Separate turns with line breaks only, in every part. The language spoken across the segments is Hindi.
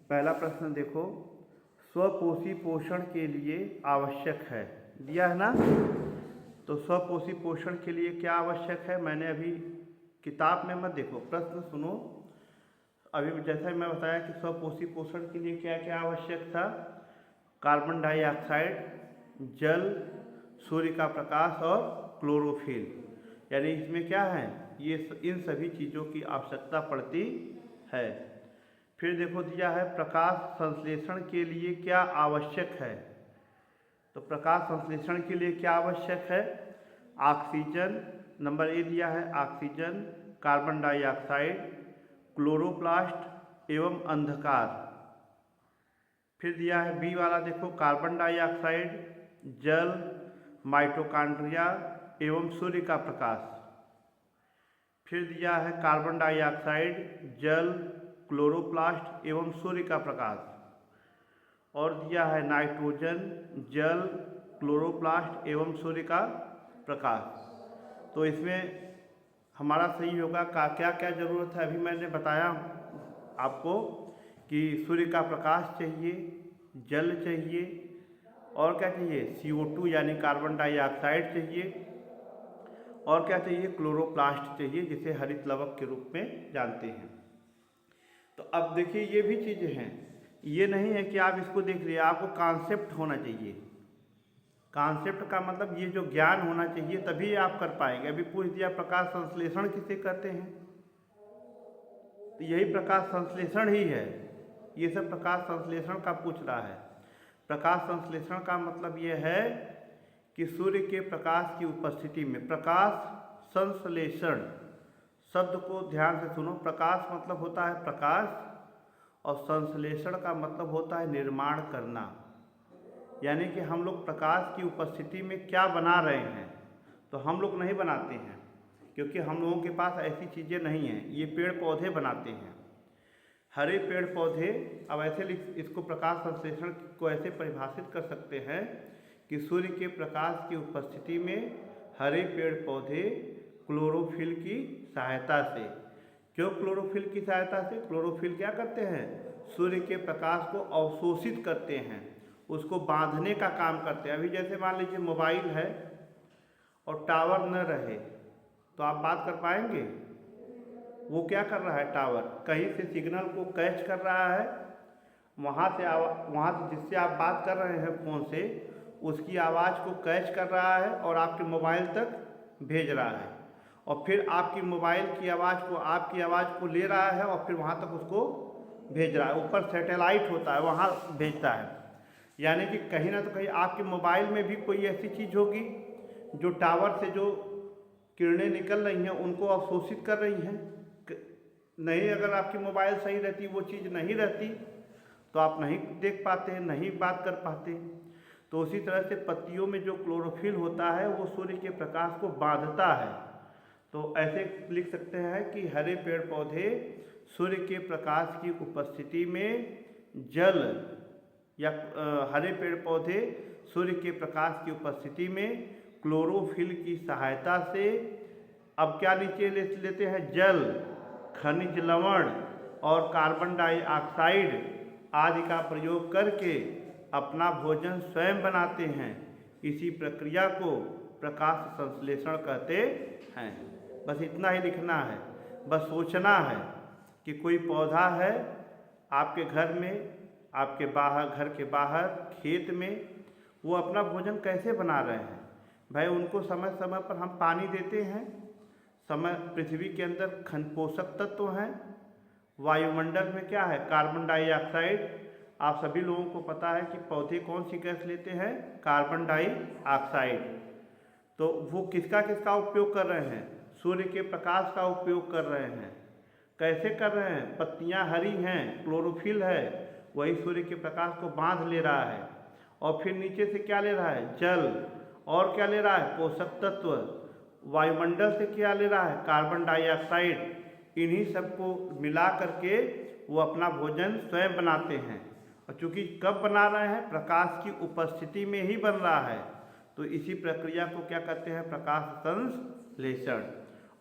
पहला प्रश्न देखो, स्वपोषी पोषण के लिए आवश्यक है, दिया है ना। तो स्वपोषी पोषण के लिए क्या आवश्यक है, मैंने अभी किताब में मत देखो, प्रश्न सुनो। अभी जैसा मैं बताया कि स्वपोषी पोषण के लिए क्या क्या आवश्यक था, कार्बन डाइऑक्साइड, जल, सूर्य का प्रकाश और क्लोरोफिल। यानी इसमें क्या है, ये इन सभी चीज़ों की आवश्यकता पड़ती है। फिर देखो दिया है प्रकाश संश्लेषण के लिए क्या आवश्यक है। तो प्रकाश संश्लेषण के लिए क्या आवश्यक है, ऑक्सीजन, नंबर ए दिया है ऑक्सीजन, कार्बन डाइऑक्साइड, क्लोरोप्लास्ट एवं अंधकार। फिर दिया है बी वाला देखो, कार्बन डाइऑक्साइड, जल, माइटोकॉन्ड्रिया एवं सूर्य का प्रकाश। फिर दिया है कार्बन डाइऑक्साइड, जल, क्लोरोप्लास्ट एवं सूर्य का प्रकाश। और दिया है नाइट्रोजन, जल, क्लोरोप्लास्ट एवं सूर्य का प्रकाश। तो इसमें हमारा सही होगा का क्या क्या ज़रूरत है, अभी मैंने बताया आपको कि सूर्य का प्रकाश चाहिए, जल चाहिए, और क्या चाहिए, CO2 यानी कार्बन डाइऑक्साइड चाहिए, और क्या चाहिए, क्लोरोप्लास्ट चाहिए, जिसे हरित लवक के रूप में जानते हैं। तो अब देखिए ये भी चीज़ें हैं, ये नहीं है कि आप इसको देख लिए, आपको कॉन्सेप्ट होना चाहिए। कॉन्सेप्ट का मतलब ये जो ज्ञान होना चाहिए, तभी आप कर पाएंगे। अभी पूछ दिया प्रकाश संश्लेषण किसे कहते हैं, तो यही प्रकाश संश्लेषण ही है। ये सब प्रकाश संश्लेषण का पूछ रहा है। प्रकाश संश्लेषण का मतलब ये है कि सूर्य के प्रकाश की उपस्थिति में, प्रकाश संश्लेषण शब्द को ध्यान से सुनो। प्रकाश मतलब होता है प्रकाश, और संश्लेषण का मतलब होता है निर्माण करना। यानी कि हम लोग प्रकाश की उपस्थिति में क्या बना रहे हैं, तो हम लोग नहीं बनाते हैं, क्योंकि हम लोगों के पास ऐसी चीज़ें नहीं हैं। ये पेड़ पौधे बनाते हैं, हरे पेड़ पौधे। अब ऐसे इसको प्रकाश संश्लेषण को ऐसे परिभाषित कर सकते हैं कि सूर्य के प्रकाश की उपस्थिति में हरे पेड़ पौधे क्लोरोफिल की सहायता से। क्यों क्लोरोफिल की सहायता से, क्लोरोफिल क्या करते हैं, सूर्य के प्रकाश को अवशोषित करते हैं, उसको बांधने का काम करते हैं। अभी जैसे मान लीजिए मोबाइल है और टावर न रहे, तो आप बात कर पाएंगे। वो क्या कर रहा है, टावर कहीं से सिग्नल को कैच कर रहा है, वहाँ से जिससे आप बात कर रहे हैं फ़ोन से, उसकी आवाज़ को कैच कर रहा है और आपके मोबाइल तक भेज रहा है, और फिर आपकी मोबाइल की आवाज़ को, आपकी आवाज़ को ले रहा है और फिर वहाँ तक उसको भेज रहा है। ऊपर सैटेलाइट होता है, वहाँ भेजता है। यानी कि कहीं ना तो कहीं आपके मोबाइल में भी कोई ऐसी चीज़ होगी जो टावर से जो किरणें निकल रही हैं उनको अवशोषित कर रही हैं। नहीं, अगर आपकी मोबाइल सही रहती, वो चीज़ नहीं रहती, तो आप नहीं देख पाते, नहीं बात कर पाते। तो उसी तरह से पत्तियों में जो क्लोरोफिल होता है वो सूर्य के प्रकाश को बांधता है। तो ऐसे लिख सकते हैं कि हरे पेड़ पौधे सूर्य के प्रकाश की उपस्थिति में जल, या हरे पेड़ पौधे सूर्य के प्रकाश की उपस्थिति में क्लोरोफिल की सहायता से, अब क्या नीचे लेते हैं, जल, खनिज लवण और कार्बन डाइऑक्साइड आदि का प्रयोग करके अपना भोजन स्वयं बनाते हैं। इसी प्रक्रिया को प्रकाश संश्लेषण कहते हैं। बस इतना ही लिखना है, बस सोचना है कि कोई पौधा है आपके घर में, आपके बाहर, घर के बाहर, खेत में, वो अपना भोजन कैसे बना रहे हैं। भाई उनको समय समय पर हम पानी देते हैं, समय पृथ्वी के अंदर पोषक तत्व हैं, वायुमंडल में क्या है, कार्बन डाइऑक्साइड। आप सभी लोगों को पता है कि पौधे कौन सी गैस लेते हैं, कार्बन डाइऑक्साइड। तो वो किसका किसका उपयोग कर रहे हैं, सूर्य के प्रकाश का उपयोग कर रहे हैं। कैसे कर रहे हैं, पत्तियां हरी हैं, क्लोरोफिल है, वही सूर्य के प्रकाश को बांध ले रहा है, और फिर नीचे से क्या ले रहा है, जल, और क्या ले रहा है, पोषक तत्व। वायुमंडल से क्या ले रहा है, कार्बन डाइऑक्साइड। इन्हीं सबको मिला करके वो अपना भोजन स्वयं बनाते हैं। और चूँकि कब बना रहे हैं, प्रकाश की उपस्थिति में ही बन रहा है, तो इसी प्रक्रिया को क्या कहते हैं, प्रकाश संश्लेषण।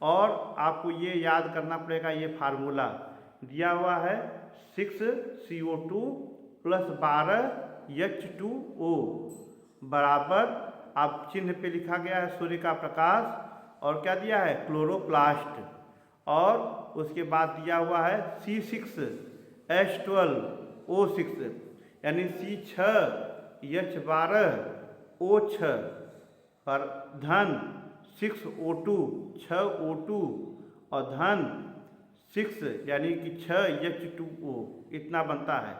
और आपको ये याद करना पड़ेगा, ये फार्मूला दिया हुआ है 6CO2 प्लस 12H2O बराबर, अब चिन्ह पे लिखा गया है सूर्य का प्रकाश, और क्या दिया है क्लोरोप्लास्ट, और उसके बाद दिया हुआ है C6H12O6 यानी C6H12O6 पर धन 6O2 6O2 और धन 6 यानी कि 6H2O इतना बनता है।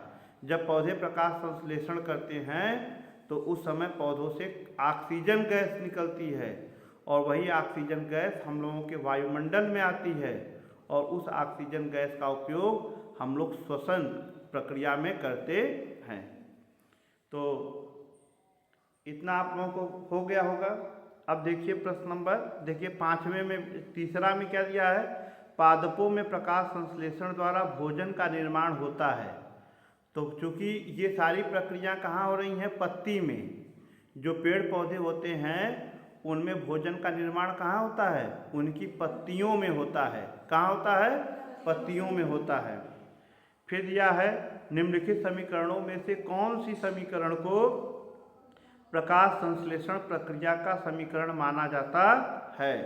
जब पौधे प्रकाश संश्लेषण करते हैं तो उस समय पौधों से ऑक्सीजन गैस निकलती है, और वही ऑक्सीजन गैस हम लोगों के वायुमंडल में आती है, और उस ऑक्सीजन गैस का उपयोग हम लोग श्वसन प्रक्रिया में करते हैं। तो इतना आप लोगों को हो गया होगा। अब देखिए प्रश्न नंबर, देखिए 5वें में, तीसरा में क्या दिया है, पादपों में प्रकाश संश्लेषण द्वारा भोजन का निर्माण होता है। तो चूँकि ये सारी प्रक्रिया कहाँ हो रही हैं, पत्ती में। जो पेड़ पौधे होते हैं उनमें भोजन का निर्माण कहाँ होता है, उनकी पत्तियों में होता है। कहाँ होता है, पत्तियों में होता है। फिर दिया है निम्नलिखित समीकरणों में से कौन सी समीकरण को प्रकाश संश्लेषण प्रक्रिया का समीकरण माना जाता है।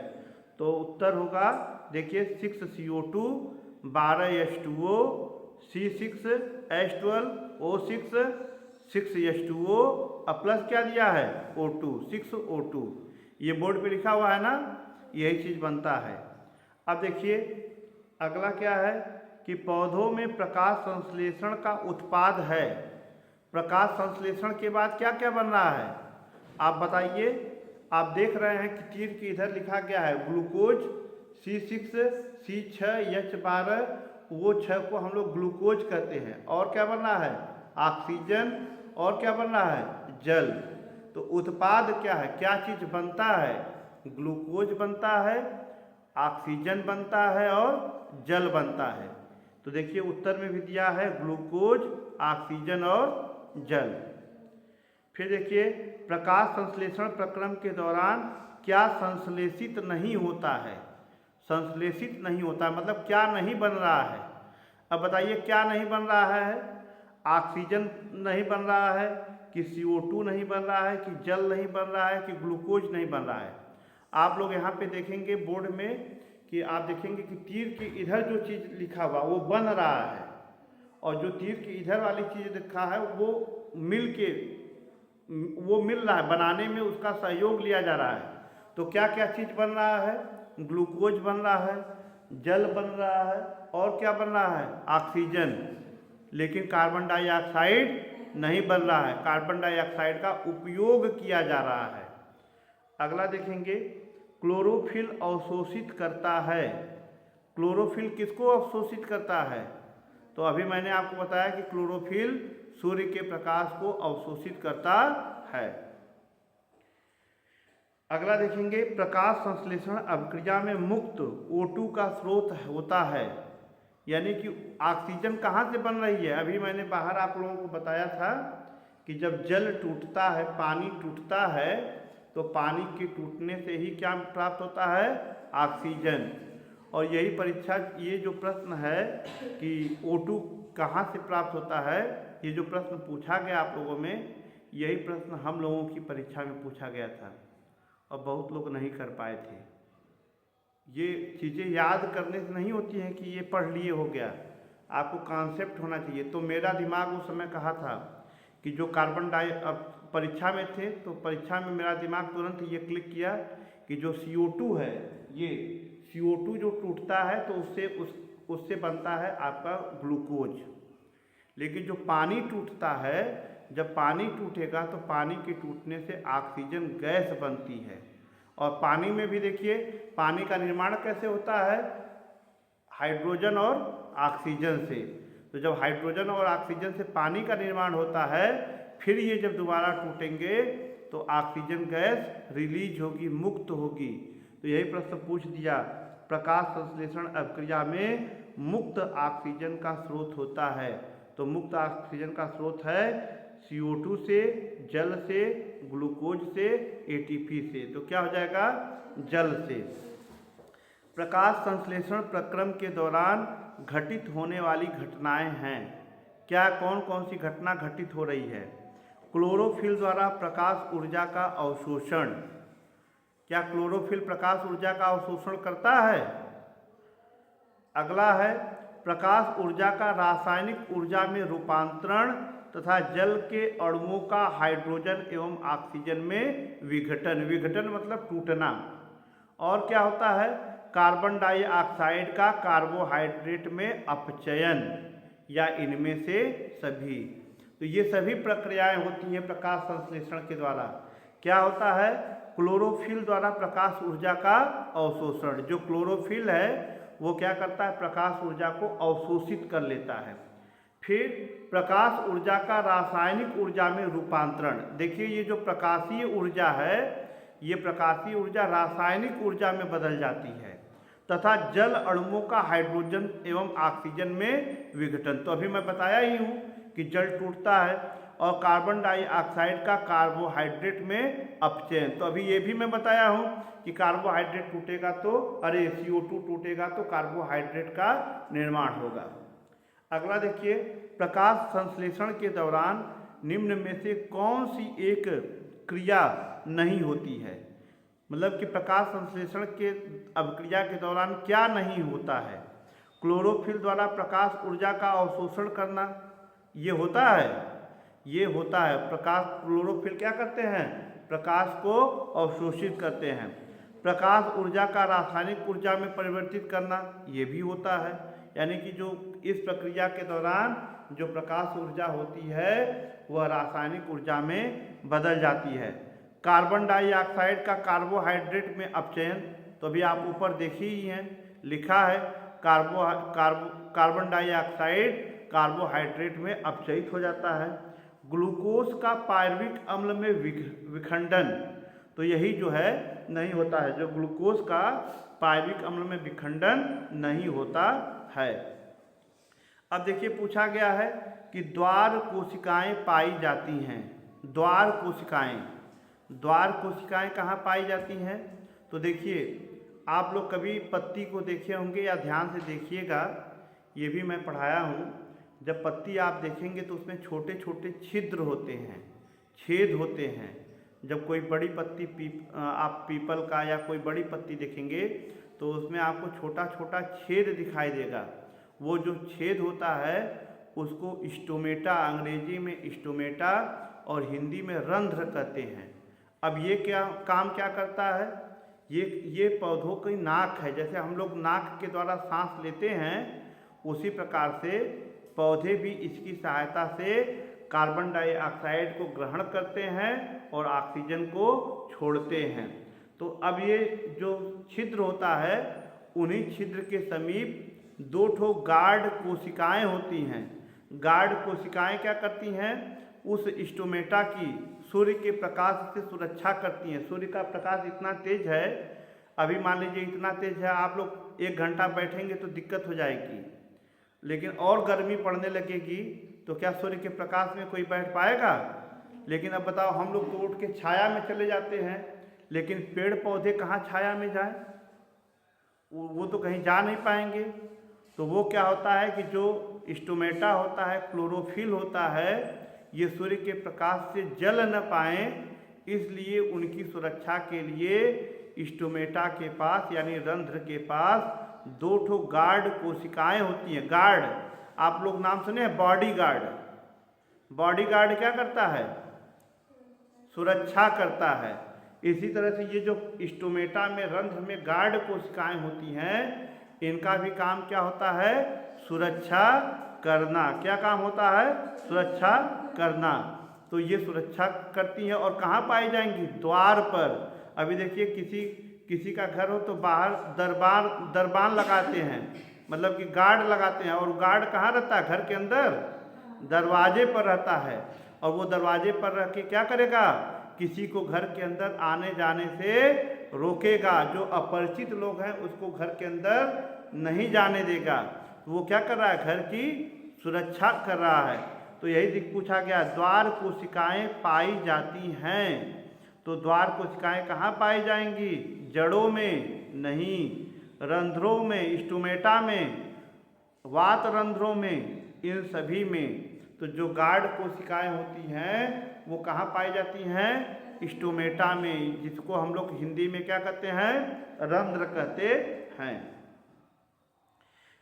तो उत्तर होगा, देखिए 6CO2 12H2O C6H12O6 6H2O और प्लस क्या दिया है O2 6O2, ये बोर्ड पे लिखा हुआ है ना, यही चीज़ बनता है। अब देखिए अगला क्या है कि पौधों में प्रकाश संश्लेषण का उत्पाद है। प्रकाश संश्लेषण के बाद क्या क्या बन रहा है आप बताइए। आप देख रहे हैं कि तीर के इधर लिखा गया है ग्लूकोज C6 C6H12O6 को हम लोग ग्लूकोज कहते हैं, और क्या बन रहा है ऑक्सीजन, और क्या बन रहा है जल। तो उत्पाद क्या है, क्या चीज़ बनता है, ग्लूकोज बनता है, ऑक्सीजन बनता है और जल बनता है। तो देखिए उत्तर में भी दिया है ग्लूकोज, ऑक्सीजन और जल। फिर देखिए प्रकाश संश्लेषण प्रक्रम के दौरान क्या संश्लेषित नहीं होता है। संश्लेषित नहीं होता है मतलब क्या नहीं बन रहा है। अब बताइए क्या नहीं बन रहा है, ऑक्सीजन नहीं बन रहा है कि CO2 नहीं बन रहा है कि जल नहीं बन रहा है कि ग्लूकोज नहीं बन रहा है। आप लोग यहाँ पे देखेंगे बोर्ड में कि आप देखेंगे कि तीर के इधर जो चीज़ लिखा हुआ वो बन रहा है, और जो तीर के इधर वाली चीज़ लिखा है वो मिल रहा है, बनाने में उसका सहयोग लिया जा रहा है। तो क्या क्या चीज़ बन रहा है, ग्लूकोज बन रहा है, जल बन रहा है, और क्या बन रहा है ऑक्सीजन, लेकिन कार्बन डाइऑक्साइड नहीं बन रहा है। कार्बन डाइऑक्साइड का उपयोग किया जा रहा है। अगला देखेंगे क्लोरोफिल अवशोषित करता है। क्लोरोफिल किसको अवशोषित करता है, तो अभी मैंने आपको बताया कि क्लोरोफिल सूर्य के प्रकाश को अवशोषित करता है। अगला देखेंगे प्रकाश संश्लेषण अभिक्रिया में मुक्त O2 का स्रोत होता है, यानी कि ऑक्सीजन कहाँ से बन रही है। अभी मैंने बाहर आप लोगों को बताया था कि जब जल टूटता है, पानी टूटता है, तो पानी के टूटने से ही क्या प्राप्त होता है ऑक्सीजन। और यही परीक्षा, ये जो प्रश्न है कि O2 कहाँ से प्राप्त होता है, ये जो प्रश्न पूछा गया आप लोगों में, यही प्रश्न हम लोगों की परीक्षा में पूछा गया था और बहुत लोग नहीं कर पाए थे। ये चीज़ें याद करने से नहीं होती हैं कि ये पढ़ लिए हो गया, आपको कॉन्सेप्ट होना चाहिए। तो मेरा दिमाग उस समय कहा था कि जो परीक्षा में थे, तो परीक्षा में मेरा दिमाग तुरंत ये क्लिक किया कि जो CO2 है, ये CO2 जो टूटता है तो उससे बनता है आपका ग्लूकोज। लेकिन जो पानी टूटता है, जब पानी टूटेगा तो पानी के टूटने से ऑक्सीजन गैस बनती है। और पानी में भी देखिए पानी का निर्माण कैसे होता है, हाइड्रोजन और ऑक्सीजन से। तो जब हाइड्रोजन और ऑक्सीजन से पानी का निर्माण होता है, फिर ये जब दोबारा टूटेंगे तो ऑक्सीजन गैस रिलीज होगी, मुक्त होगी। तो यही प्रश्न पूछ दिया, प्रकाश संश्लेषण अभिक्रिया में मुक्त ऑक्सीजन का स्रोत होता है। तो मुक्त ऑक्सीजन का स्रोत है CO2 से, जल से, ग्लूकोज से, ATP से। तो क्या हो जाएगा जल से। प्रकाश संश्लेषण प्रक्रम के दौरान घटित होने वाली घटनाएं हैं। क्या कौन कौन सी घटना घटित हो रही है? क्लोरोफिल द्वारा प्रकाश ऊर्जा का अवशोषण। क्या क्लोरोफिल प्रकाश ऊर्जा का अवशोषण करता है? अगला है प्रकाश ऊर्जा का रासायनिक ऊर्जा में रूपांतरण तथा जल के अणुओं का हाइड्रोजन एवं ऑक्सीजन में विघटन। विघटन मतलब टूटना। और क्या होता है? कार्बन डाइऑक्साइड का कार्बोहाइड्रेट में अपचयन, या इनमें से सभी। तो ये सभी प्रक्रियाएं होती हैं प्रकाश संश्लेषण के द्वारा। क्या होता है? क्लोरोफिल द्वारा प्रकाश ऊर्जा का अवशोषण। जो क्लोरोफिल है वो क्या करता है? प्रकाश ऊर्जा को अवशोषित कर लेता है। फिर प्रकाश ऊर्जा का रासायनिक ऊर्जा में रूपांतरण। देखिए ये जो प्रकाशीय ऊर्जा है, ये प्रकाशीय ऊर्जा रासायनिक ऊर्जा में बदल जाती है तथा जल अणुओं का हाइड्रोजन एवं ऑक्सीजन में विघटन। तो अभी मैं बताया ही हूँ कि जल टूटता है और कार्बन डाइऑक्साइड का कार्बोहाइड्रेट में अपचयन। तो अभी ये भी मैं बताया हूँ कि कार्बोहाइड्रेट टूटेगा तो CO2 टूटेगा तो कार्बोहाइड्रेट का निर्माण होगा। अगला देखिए, प्रकाश संश्लेषण के दौरान निम्न में से कौन सी एक क्रिया नहीं होती है? मतलब कि प्रकाश संश्लेषण के अभिक्रिया के दौरान क्या नहीं होता है? क्लोरोफिल द्वारा प्रकाश ऊर्जा का अवशोषण करना, ये होता है? ये होता है। प्रकाश क्लोरोफिल क्या करते हैं? प्रकाश को अवशोषित करते हैं। प्रकाश ऊर्जा का रासायनिक ऊर्जा में परिवर्तित करना, ये भी होता है। यानी कि जो इस प्रक्रिया के दौरान जो प्रकाश ऊर्जा होती है वह रासायनिक ऊर्जा में बदल जाती है। कार्बन डाइऑक्साइड का कार्बोहाइड्रेट में अपचयन, तो अभी आप ऊपर देखी ही हैं, लिखा है कार्बन डाइऑक्साइड कार्बोहाइड्रेट में अपचयित हो जाता है। ग्लूकोज का पायरुविक अम्ल में विखंडन, तो यही जो है नहीं होता है। जो ग्लूकोज का पायरुविक अम्ल में विखंडन नहीं होता है। अब देखिए पूछा गया है कि द्वार कोशिकाएं पाई जाती हैं। द्वार कोशिकाएं कहाँ पाई जाती हैं? तो देखिए आप लोग कभी पत्ती को देखे होंगे या ध्यान से देखिएगा, ये भी मैं पढ़ाया हूँ। जब पत्ती आप देखेंगे तो उसमें छोटे छोटे छिद्र होते हैं, छेद होते हैं। जब कोई बड़ी पत्ती आप पीपल का या कोई बड़ी पत्ती देखेंगे तो उसमें आपको छोटा छोटा छेद दिखाई देगा। वो जो छेद होता है उसको स्टोमेटा, अंग्रेजी में स्टोमेटा और हिंदी में रंध्र कहते हैं। अब ये काम क्या करता है? ये पौधों की नाक है। जैसे हम लोग नाक के द्वारा सांस लेते हैं, उसी प्रकार से पौधे भी इसकी सहायता से कार्बन डाइऑक्साइड को ग्रहण करते हैं और ऑक्सीजन को छोड़ते हैं। तो अब ये जो छिद्र होता है, उन्हीं छिद्र के समीप दो ठो गार्ड कोशिकाएं होती हैं। गार्ड कोशिकाएं क्या करती हैं? उस स्टोमेटा की सूर्य के प्रकाश से सुरक्षा करती हैं। सूर्य का प्रकाश इतना तेज है, अभी मान लीजिए इतना तेज है, आप लोग 1 घंटा बैठेंगे तो दिक्कत हो जाएगी, लेकिन और गर्मी पड़ने लगेगी तो क्या सूर्य के प्रकाश में कोई बैठ पाएगा? लेकिन अब बताओ, हम लोग तो उठ के छाया में चले जाते हैं, लेकिन पेड़ पौधे कहाँ छाया में जाएं? वो तो कहीं जा नहीं पाएंगे। तो वो क्या होता है कि जो स्टोमेटा होता है, क्लोरोफिल होता है, ये सूर्य के प्रकाश से जल न पाएँ, इसलिए उनकी सुरक्षा के लिए स्टोमेटा के पास यानी रंध्र के पास 2 ठो गार्ड कोशिकाएं होती हैं। गार्ड, आप लोग नाम सुने हैं? Body guard. बॉडी गार्ड क्या करता है? सुरक्षा करता है। इसी तरह से ये जो स्टोमेटा में, रंध्र में गार्ड कोशिकाएं होती हैं, इनका भी काम क्या होता है? सुरक्षा करना। क्या काम होता है? सुरक्षा करना। तो ये सुरक्षा करती हैं और कहाँ पाई जाएंगी? द्वार पर। अभी देखिए किसी का घर हो तो बाहर दरबान लगाते हैं, मतलब कि गार्ड लगाते हैं। और गार्ड कहाँ रहता है? घर के अंदर दरवाजे पर रहता है। और वो दरवाजे पर रह के क्या करेगा? किसी को घर के अंदर आने जाने से रोकेगा। जो अपरिचित लोग हैं उसको घर के अंदर नहीं जाने देगा। तो वो क्या कर रहा है? घर की सुरक्षा कर रहा है। तो यही पूछा गया, द्वार कोशिकाएं पाई जाती हैं। तो द्वार कोशिकाएं कहाँ पाई जाएंगी? जड़ों में नहीं, रंध्रों में, स्टोमेटा में। वात रंध्रों में, इन सभी में तो जो गार्ड कोशिकाएं होती हैं वो कहाँ पाई जाती हैं? स्टोमेटा में, जिसको हम लोग हिंदी में क्या कहते हैं? रंध्र कहते हैं।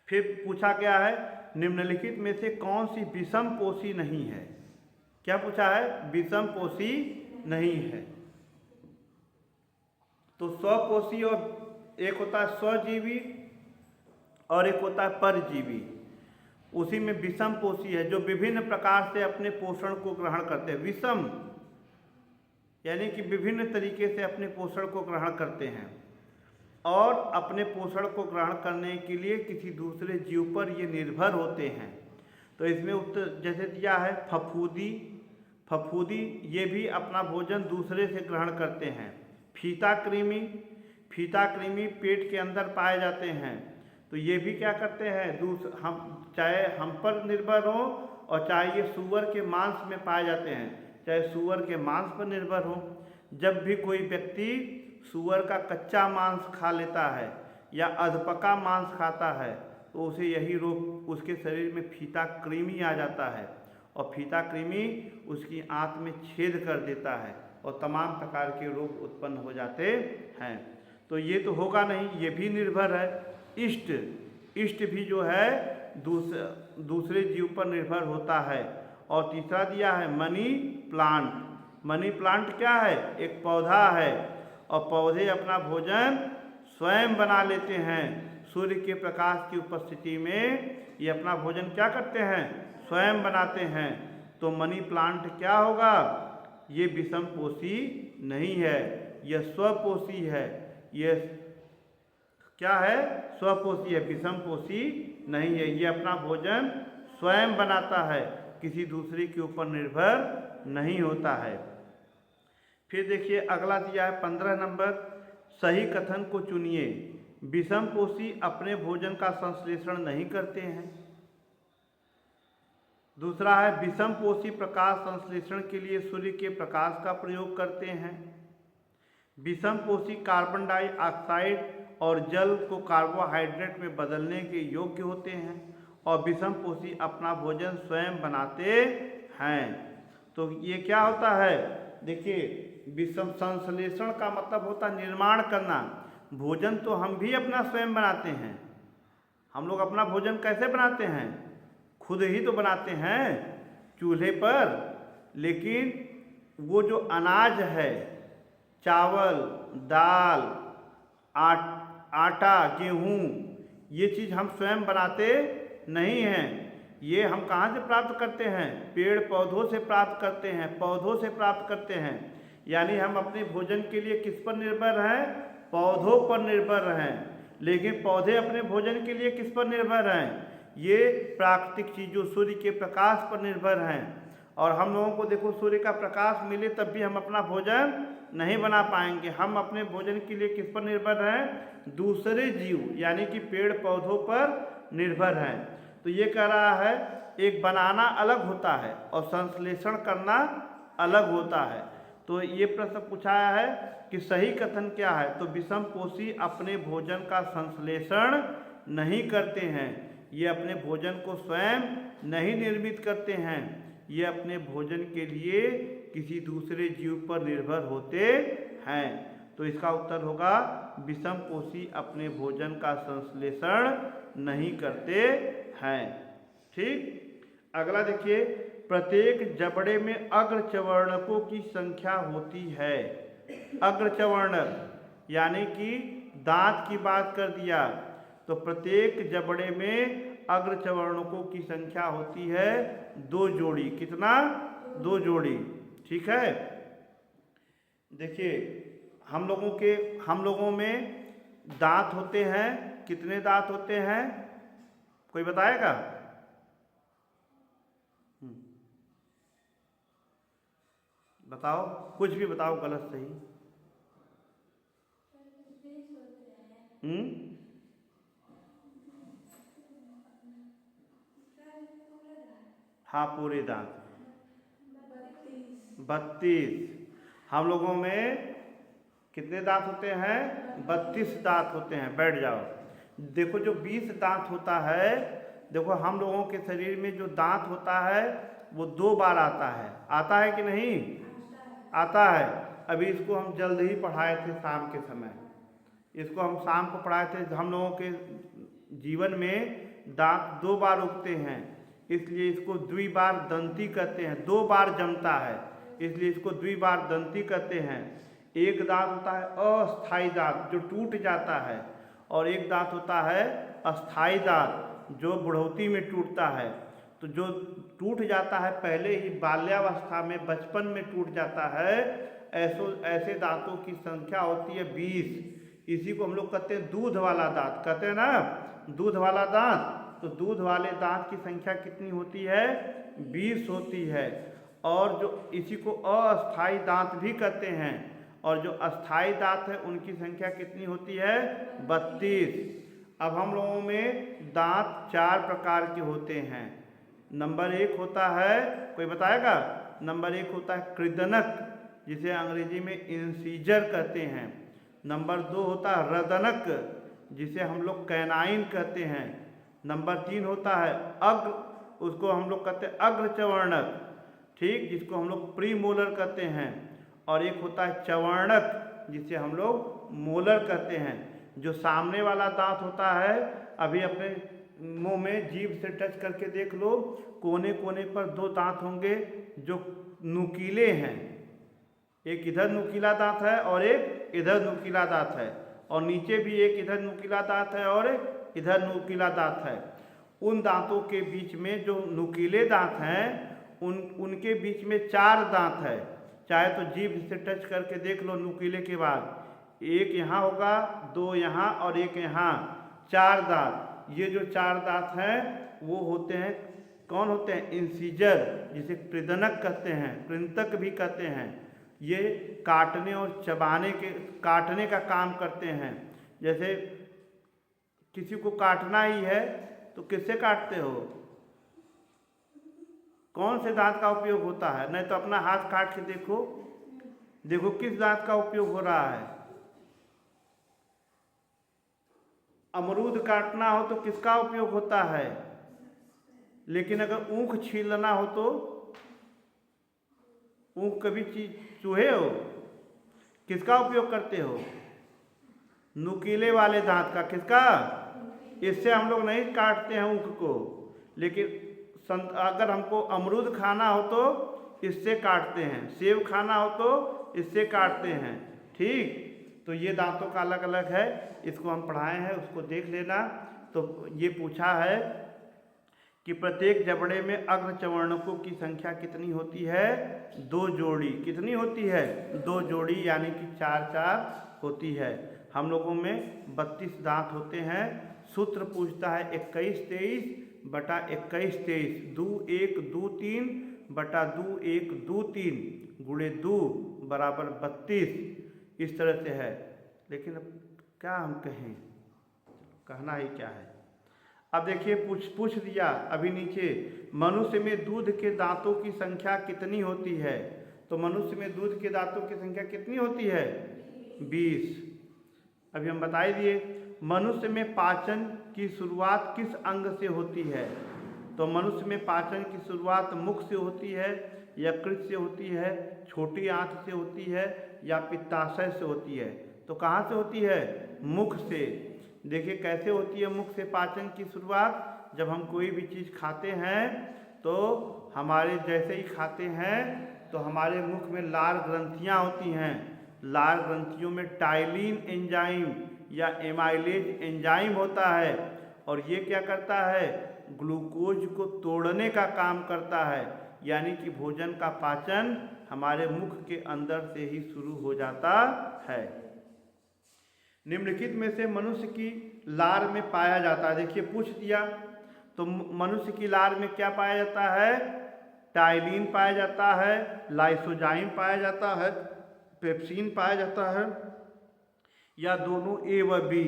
फिर पूछा गया है निम्नलिखित में से कौन सी विषम पोषी नहीं है? क्या पूछा है? विषम पोषी नहीं है। तो स्वपोषी और एक होता है स्वजीवी और एक होता है परजीवी। उसी में विषम पोषी है जो विभिन्न प्रकार से अपने पोषण को ग्रहण करते हैं। विषम यानी कि विभिन्न तरीके से अपने पोषण को ग्रहण करते हैं और अपने पोषण को ग्रहण करने के लिए किसी दूसरे जीव पर ये निर्भर होते हैं। तो इसमें उत्तर जैसे दिया है फफूदी, फफूदी ये भी अपना भोजन दूसरे से ग्रहण करते हैं। फीता कृमि, फीता कृमि पेट के अंदर पाए जाते हैं, तो ये भी क्या करते हैं? हम चाहे हम पर निर्भर हो और चाहे ये सूअर के मांस में पाए जाते हैं, चाहे सूअर के मांस पर निर्भर हो। जब भी कोई व्यक्ति सूअर का कच्चा मांस खा लेता है या अधपका मांस खाता है तो उसे यही रोग, उसके शरीर में फीता कृमि आ जाता है और फीता कृमि उसकी आंत में छेद कर देता है और तमाम प्रकार के रोग उत्पन्न हो जाते हैं। तो ये तो होगा नहीं, ये भी निर्भर है। इष्ट, इष्ट भी जो है दूसरे जीव पर निर्भर होता है। और तीसरा दिया है मनी प्लांट। मनी प्लांट क्या है? एक पौधा है और पौधे अपना भोजन स्वयं बना लेते हैं। सूर्य के प्रकाश की उपस्थिति में ये अपना भोजन क्या करते हैं? स्वयं बनाते हैं। तो मनी प्लांट क्या होगा? ये विषम पोषी नहीं है, यह स्वपोषी है। यह क्या है? स्वपोषी है, विषम पोषी नहीं है। ये अपना भोजन स्वयं बनाता है, किसी दूसरे के ऊपर निर्भर नहीं होता है। फिर देखिए अगला दिया है 15 नंबर, सही कथन को चुनिए। विषम पोषी अपने भोजन का संश्लेषण नहीं करते हैं। दूसरा है विषम पोषी प्रकाश संश्लेषण के लिए सूर्य के प्रकाश का प्रयोग करते हैं। विषम पोषी कार्बन डाइऑक्साइड और जल को कार्बोहाइड्रेट में बदलने के योग्य होते हैं और विषम पोषी अपना भोजन स्वयं बनाते हैं। तो ये क्या होता है? देखिए विषम संश्लेषण का मतलब होता है निर्माण करना। भोजन तो हम भी अपना स्वयं बनाते हैं। हम लोग अपना भोजन कैसे बनाते हैं? खुद ही तो बनाते हैं चूल्हे पर। लेकिन वो जो अनाज है, चावल, दाल, आटा, गेहूँ, ये चीज़ हम स्वयं बनाते नहीं हैं। ये हम कहाँ से प्राप्त करते हैं? पेड़ पौधों से प्राप्त करते हैं, पौधों से प्राप्त करते हैं। यानी हम अपने भोजन के लिए किस पर निर्भर हैं? पौधों पर निर्भर हैं। लेकिन पौधे अपने भोजन के लिए किस पर निर्भर हैं? ये प्राकृतिक चीज़ों सूर्य के प्रकाश पर निर्भर हैं। और हम लोगों को देखो सूर्य का प्रकाश मिले तब भी हम अपना भोजन नहीं बना पाएंगे। हम अपने भोजन के लिए किस पर निर्भर हैं? दूसरे जीव यानी कि पेड़ पौधों पर निर्भर हैं। तो ये कह रहा है एक बनाना अलग होता है और संश्लेषण करना अलग होता है। तो ये प्रश्न पूछाया है कि सही कथन क्या है? तो विषम पोषी अपने भोजन का संश्लेषण नहीं करते हैं। ये अपने भोजन को स्वयं नहीं निर्मित करते हैं। ये अपने भोजन के लिए किसी दूसरे जीव पर निर्भर होते हैं। तो इसका उत्तर होगा विषम पोषी अपने भोजन का संश्लेषण नहीं करते हैं। ठीक, अगला देखिए, प्रत्येक जबड़े में अग्रचवर्णकों की संख्या होती है। अग्रचवर्णक यानी कि दांत की बात कर दिया, तो प्रत्येक जबड़े में अग्रचवर्णकों की संख्या होती है 2 जोड़ी। कितना? 2 जोड़ी। ठीक है। देखिए हम लोगों में दांत होते हैं। कितने दांत होते हैं? कोई बताएगा? बताओ, कुछ भी बताओ, गलत सही। हाँ, पूरे दांत 32। हम लोगों में कितने दांत होते हैं? 32 दांत होते हैं। बैठ जाओ। देखो जो 20 दांत होता है देखो हम लोगों के शरीर में जो दांत होता है वो 2 बार आता है कि नहीं? आता है। अभी इसको हम जल्द ही पढ़ाए थे शाम के समय, इसको हम शाम को पढ़ाए थे। हम लोगों के जीवन में दांत 2 बार उगते हैं, इसलिए इसको द्विबार दंती कहते हैं। 2 बार जमता है इसलिए इसको द्विबार दंती कहते हैं। एक दांत होता है अस्थाई दांत जो टूट जाता है, और एक दांत होता है अस्थाई दांत जो बुढ़ौती में टूटता है। तो जो टूट जाता है पहले ही बाल्यावस्था में, बचपन में टूट जाता है, ऐसे दांतों की संख्या होती है 20। इसी को हम लोग कहते हैं दूध वाला दांत, कहते हैं ना दूध वाला दांत। तो दूध वाले दांत की संख्या कितनी होती है? 20 होती है। और जो इसी को अस्थाई दांत भी कहते हैं, और जो अस्थाई दांत है उनकी संख्या कितनी होती है? 32। अब हम लोगों में दांत 4 प्रकार के होते हैं। नंबर 1 होता है, कोई बताएगा? नंबर 1 होता है कृदनक, जिसे अंग्रेजी में इंसीजर कहते हैं। नंबर 2 होता है रदनक, जिसे हम लोग कैनाइन कहते हैं। नंबर 3 होता है अग्र, उसको हम लोग कहते हैं अग्रचवर्णक, ठीक, जिसको हम लोग प्रीमोलर कहते हैं। और एक होता है चवर्णक, जिसे हम लोग मोलर कहते हैं। जो सामने वाला दांत होता है, अभी अपने मुंह में जीभ से टच करके देख लो, कोने कोने पर 2 दांत होंगे जो नुकीले हैं। एक इधर नुकीला दांत है और एक इधर नुकीला दांत है, और नीचे भी एक इधर नुकीला दांत है और इधर नुकीला दांत है। उन दांतों के बीच में जो नुकीले दांत हैं उनके बीच में 4 दांत है। चाहे तो जीभ से टच करके देख लो नुकीले के बाद, एक यहाँ होगा, 2 यहाँ और एक यहाँ, 4 दांत। ये जो 4 दांत हैं वो होते हैं, कौन होते हैं? इंसीजर, जिसे कृदनक कहते हैं, कृंतक भी कहते हैं। ये काटने और काटने का काम करते हैं। जैसे किसी को काटना ही है तो किससे काटते हो? कौन से दांत का उपयोग होता है? नहीं तो अपना हाथ काट के देखो, देखो किस दांत का उपयोग हो रहा है। अमरूद काटना हो तो किसका उपयोग होता है? लेकिन अगर ऊख छीलना हो तो, ऊख कभी चूहे हो, किसका उपयोग करते हो? नुकीले वाले दांत का। किसका? इससे हम लोग नहीं काटते हैं ऊख को, लेकिन अगर हमको अमरूद खाना हो तो इससे काटते हैं, सेब खाना हो तो इससे काटते हैं, ठीक। तो ये दांतों का अलग अलग है, इसको हम पढ़ाए हैं, उसको देख लेना। तो ये पूछा है कि प्रत्येक जबड़े में अग्रचवर्णकों की संख्या कितनी होती है? 2 जोड़ी। कितनी होती है? 2 जोड़ी, यानी कि 4 होती है। हम लोगों में 32 दांत होते हैं। सूत्र पूछता है 21-23 बटा 21-23, 2-1-2-3 बटा 2-1-2-3 गुणे 2 बराबर 32। इस तरह से है, लेकिन अब क्या हम कहें, कहना ही क्या है। अब देखिए पूछ दिया अभी नीचे, मनुष्य में दूध के दांतों की संख्या कितनी होती है? तो मनुष्य में दूध के दांतों की संख्या कितनी होती है? 20। अभी हम बता दिए। मनुष्य में पाचन की शुरुआत किस अंग से होती है? तो मनुष्य में पाचन की शुरुआत मुख से होती है, यकृत से होती है, छोटी आंत से होती है, या पित्ताशय से होती है। तो कहाँ से होती है? मुख से। देखिए कैसे होती है मुख से पाचन की शुरुआत। जब हम कोई भी चीज़ खाते हैं तो हमारे जैसे ही खाते हैं तो हमारे मुख में लार ग्रंथियाँ होती हैं। लार ग्रंथियों में टाइलिन एंजाइम या एमाइलेज एंजाइम होता है, और ये क्या करता है? ग्लूकोज को तोड़ने का काम करता है, यानी कि भोजन का पाचन हमारे मुख के अंदर से ही शुरू हो जाता है। निम्नलिखित में से मनुष्य की लार में पाया जाता है, देखिए पूछ दिया, तो मनुष्य की लार में क्या पाया जाता है? टाइलिन पाया जाता है, लाइसोजाइम पाया जाता है, पेप्सिन पाया जाता है, या दोनों ए व बी।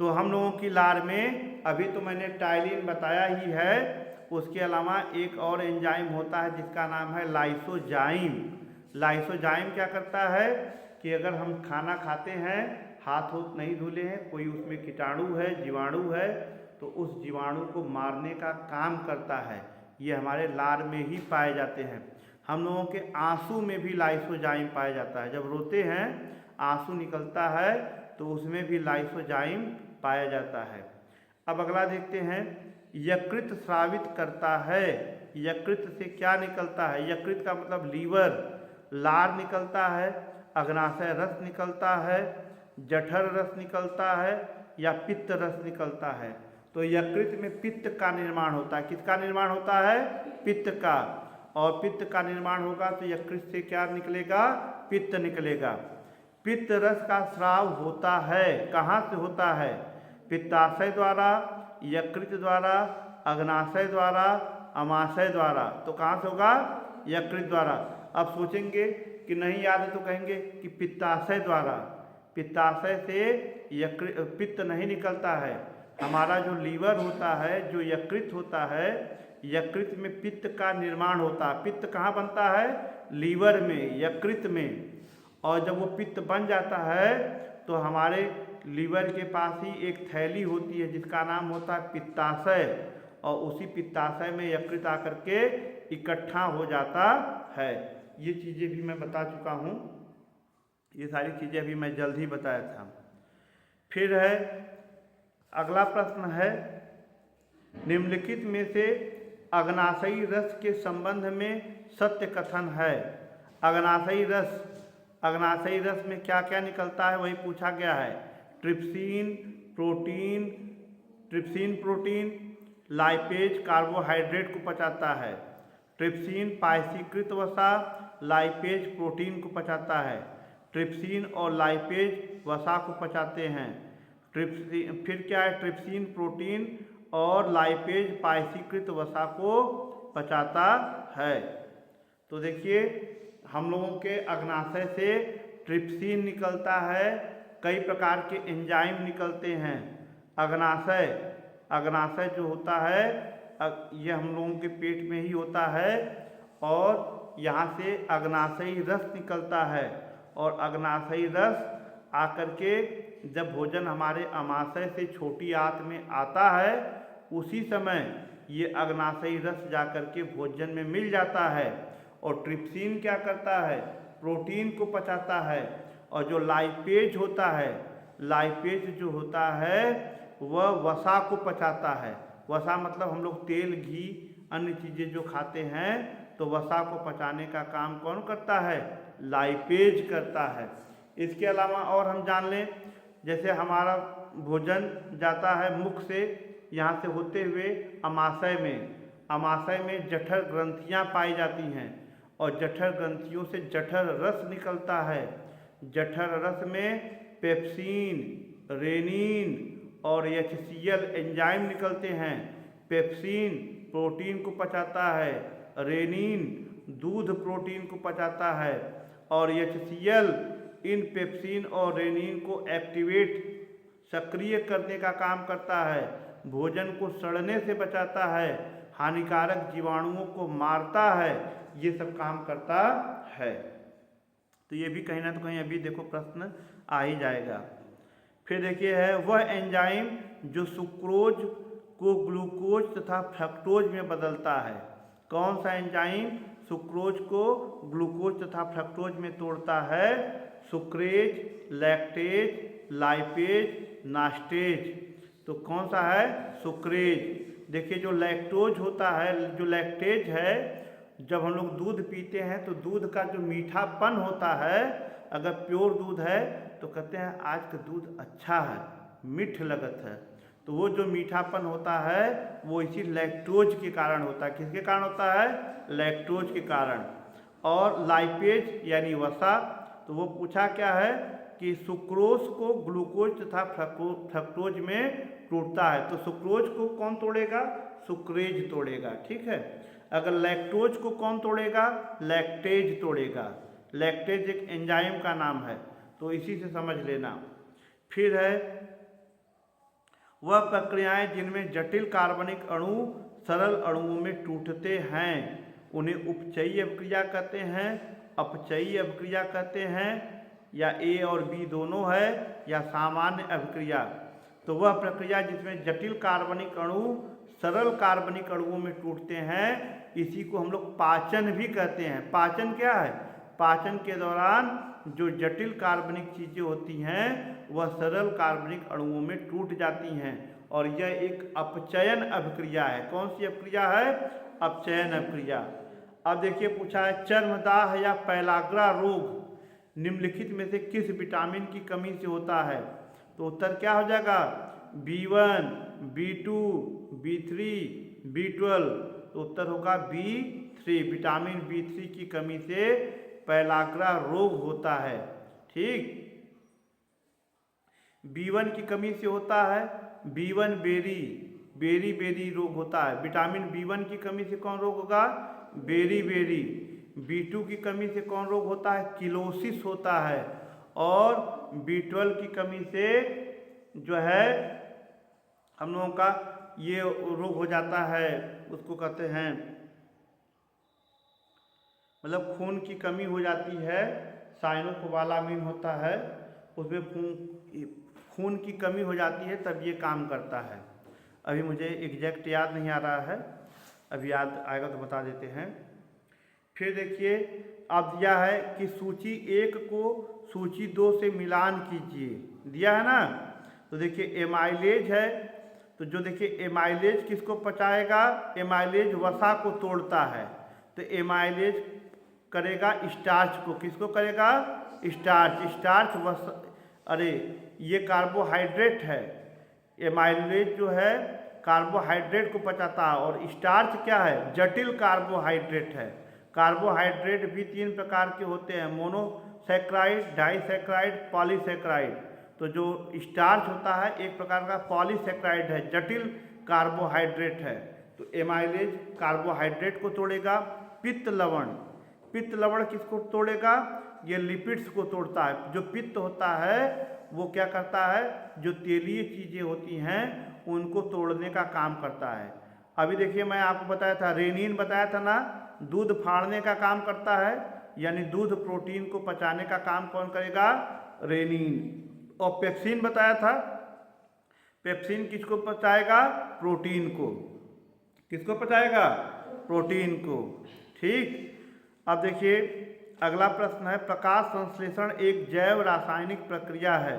तो हम लोगों की लार में अभी तो मैंने टाइलिन बताया ही है, उसके अलावा एक और एंजाइम होता है जिसका नाम है लाइसोजाइम। लाइसोजाइम क्या करता है कि अगर हम खाना खाते हैं, हाथ नहीं धुले हैं, कोई उसमें कीटाणु है, जीवाणु है, तो उस जीवाणु को मारने का काम करता है। ये हमारे लार में ही पाए जाते हैं। हम लोगों के आंसू में भी लाइसोजाइम पाया जाता है। जब रोते हैं आंसू निकलता है तो उसमें भी लाइसोजाइम पाया जाता है। अब अगला देखते हैं, यकृत स्रावित करता है। यकृत से क्या निकलता है? यकृत का मतलब लीवर, लार निकलता है, अग्नाशय रस निकलता है, जठर रस निकलता है या पित्त रस निकलता है। तो यकृत में पित्त का निर्माण होता है। किसका निर्माण होता है? पित्त का। और पित्त का निर्माण होगा तो यकृत से क्या निकलेगा? पित्त निकलेगा। पित्त रस का स्राव होता है। कहाँ से होता है? पित्ताशय द्वारा, यकृत द्वारा, अग्नाशय द्वारा, अमाशय द्वारा। तो कहाँ से होगा? यकृत द्वारा। अब सोचेंगे कि नहीं याद है तो कहेंगे कि पित्ताशय द्वारा। पित्ताशय से यकृत पित्त नहीं निकलता है। हमारा जो लीवर होता है, जो यकृत होता है, यकृत में पित्त का निर्माण होता है। पित्त कहाँ बनता है? लीवर में, यकृत में। और जब वो पित्त बन जाता है तो हमारे लीवर के पास ही एक थैली होती है जिसका नाम होता है पित्ताशय, और उसी पित्ताशय में यकृत आकर के इकट्ठा हो जाता है। ये चीज़ें भी मैं बता चुका हूँ, ये सारी चीज़ें अभी मैं जल्द ही बताया था। फिर है अगला प्रश्न है, निम्नलिखित में से अग्नाशयी रस के संबंध में सत्य कथन है। अग्नाशयी रस में क्या क्या निकलता है वही पूछा गया है। ट्रिप्सिन प्रोटीन लाइपेज कार्बोहाइड्रेट को पचाता है। ट्रिप्सिन पायसीकृत वसा लाइपेज प्रोटीन को पचाता है। ट्रिप्सिन और लाइपेज वसा को पचाते हैं। ट्रिप्सिन फिर क्या है? ट्रिप्सिन प्रोटीन और लाइपेज पायसीकृत वसा को पचाता है। तो देखिए हम लोगों के अग्नाशय से ट्रिप्सिन निकलता है, कई प्रकार के एंजाइम निकलते हैं। अग्नाशय जो होता है ये हम लोगों के पेट में ही होता है, और यहाँ से अग्नाशयी रस निकलता है। और अग्नाशयी रस आकर के जब भोजन हमारे अमाशय से छोटी आंत में आता है उसी समय ये अग्नाशयी रस जाकर के भोजन में मिल जाता है। और ट्रिप्सिन क्या करता है? प्रोटीन को पचाता है। और जो लाइपेज होता है, लाइपेज जो होता है वह वसा को पचाता है। वसा मतलब हम लोग तेल, घी, अन्य चीज़ें जो खाते हैं तो वसा को पचाने का काम कौन करता है? लाइपेज करता है। इसके अलावा और हम जान लें, जैसे हमारा भोजन जाता है मुख से, यहाँ से होते हुए अमाशय में जठर ग्रंथियाँ पाई जाती हैं, और जठर ग्रंथियों से जठर रस निकलता है। जठर रस में पेप्सिन, रेनिन और HCl एंजाइम निकलते हैं। पेप्सिन प्रोटीन को पचाता है, रेनिन दूध प्रोटीन को पचाता है, और HCl इन पेप्सिन और रेनिन को सक्रिय करने का काम करता है। भोजन को सड़ने से बचाता है, हानिकारक जीवाणुओं को मारता है, ये सब काम करता है। तो ये भी कहीं ना तो कहीं अभी देखो प्रश्न आ ही जाएगा। फिर देखिए है वह एंजाइम जो सुक्रोज को ग्लूकोज तथा फ्रक्टोज में बदलता है। कौन सा एंजाइम सुक्रोज को ग्लूकोज तथा फ्रक्टोज में तोड़ता है? सुक्रेज, लैक्टेज, लाइपेज, नास्टेज। तो कौन सा है? सुक्रेज। देखिए जो लैक्टोज होता है, जो लैक्टेज है, जब हम लोग दूध पीते हैं तो दूध का जो मीठापन होता है, अगर प्योर दूध है तो कहते हैं आज का दूध अच्छा है, मीठ लगत है। तो वो जो मीठापन होता है वो इसी लैक्टोज के कारण होता है। किसके कारण होता है? लैक्टोज के कारण। और लाइपेज यानी वसा, तो वो पूछा क्या है कि सुक्रोज को ग्लूकोज तथा फ्रक्टोज में टूटता है। तो सुक्रोज को कौन तोड़ेगा? सुक्रेज तोड़ेगा। ठीक है। अगर लैक्टोज को कौन तोड़ेगा? लैक्टेज तोड़ेगा। लैक्टेज एक एंजाइम का नाम है, तो इसी से समझ लेना। फिर है वह प्रक्रियाएं जिनमें जटिल कार्बनिक अणु सरल अणुओं में टूटते हैं, उन्हें उपचयी अभिक्रिया कहते हैं, अपचयी अभिक्रिया कहते हैं, या A और B दोनों है, या सामान्य अभिक्रिया। तो वह प्रक्रिया जिसमें जटिल कार्बनिक अणु सरल कार्बनिक अणुओं में टूटते हैं, इसी को हम लोग पाचन भी कहते हैं। पाचन क्या है? पाचन के दौरान जो जटिल कार्बनिक चीज़ें होती हैं वह सरल कार्बनिक अणुओं में टूट जाती हैं, और यह एक अपचयन अभिक्रिया है। कौन सी अभिक्रिया है? अपचयन अभिक्रिया। अब देखिए पूछा है चर्मदाह या पैलाग्रा रोग निम्नलिखित में से किस विटामिन की कमी से होता है? तो उत्तर क्या हो जाएगा? B1, B2, B3, B12। तो उत्तर होगा B3। विटामिन B3 की कमी से पैलाग्रा रोग होता है। ठीक, B1 की कमी से होता है B1 बेरी रोग होता है। विटामिन B1 की कमी से कौन रोग होगा? बेरी। B2 की कमी से कौन रोग होता है? किलोसिस होता है। और B12 की कमी से जो है हम लोगों का ये रोग हो जाता है, उसको कहते हैं मतलब खून की कमी हो जाती है, साइनोकोबालामिन होता है, उसमें खून की कमी हो जाती है, तब ये काम करता है। अभी मुझे एग्जैक्ट याद नहीं आ रहा है, अभी याद आएगा तो बता देते हैं। फिर देखिए अब दिया है कि सूची 1 को सूची 2 से मिलान कीजिए, दिया है ना। तो देखिए एमाइलेज है, तो जो देखिए एमाइलेज किसको पचाएगा? एमाइलेज वसा को तोड़ता है, तो एमाइलेज करेगा स्टार्च को। किसको करेगा? स्टार्च वसा। अरे ये कार्बोहाइड्रेट है, एमाइलेज जो है कार्बोहाइड्रेट को पचाता है, और स्टार्च क्या है? जटिल कार्बोहाइड्रेट है। कार्बोहाइड्रेट भी 3 प्रकार के होते हैं, मोनोसैक्राइड, डाइसैक्राइड, पॉलीसैक्राइड। तो जो स्टार्च होता है एक प्रकार का पॉलीसैक्राइड है, जटिल कार्बोहाइड्रेट है। तो एमाइलेज कार्बोहाइड्रेट को तोड़ेगा। पित्त लवण किसको तोड़ेगा? ये लिपिड्स को तोड़ता है। जो पित्त होता है वो क्या करता है? जो तेलीय चीज़ें होती हैं उनको तोड़ने का काम करता है। अभी देखिए मैं आपको बताया था, रेनिन बताया था ना, दूध फाड़ने का काम करता है, यानी दूध प्रोटीन को पचाने का काम कौन करेगा? रेनिन। और पेप्सिन बताया था, पेप्सिन किसको पचाएगा? प्रोटीन को। किसको पचाएगा? प्रोटीन को। ठीक, अब देखिए अगला प्रश्न है, प्रकाश संश्लेषण एक जैव रासायनिक प्रक्रिया है।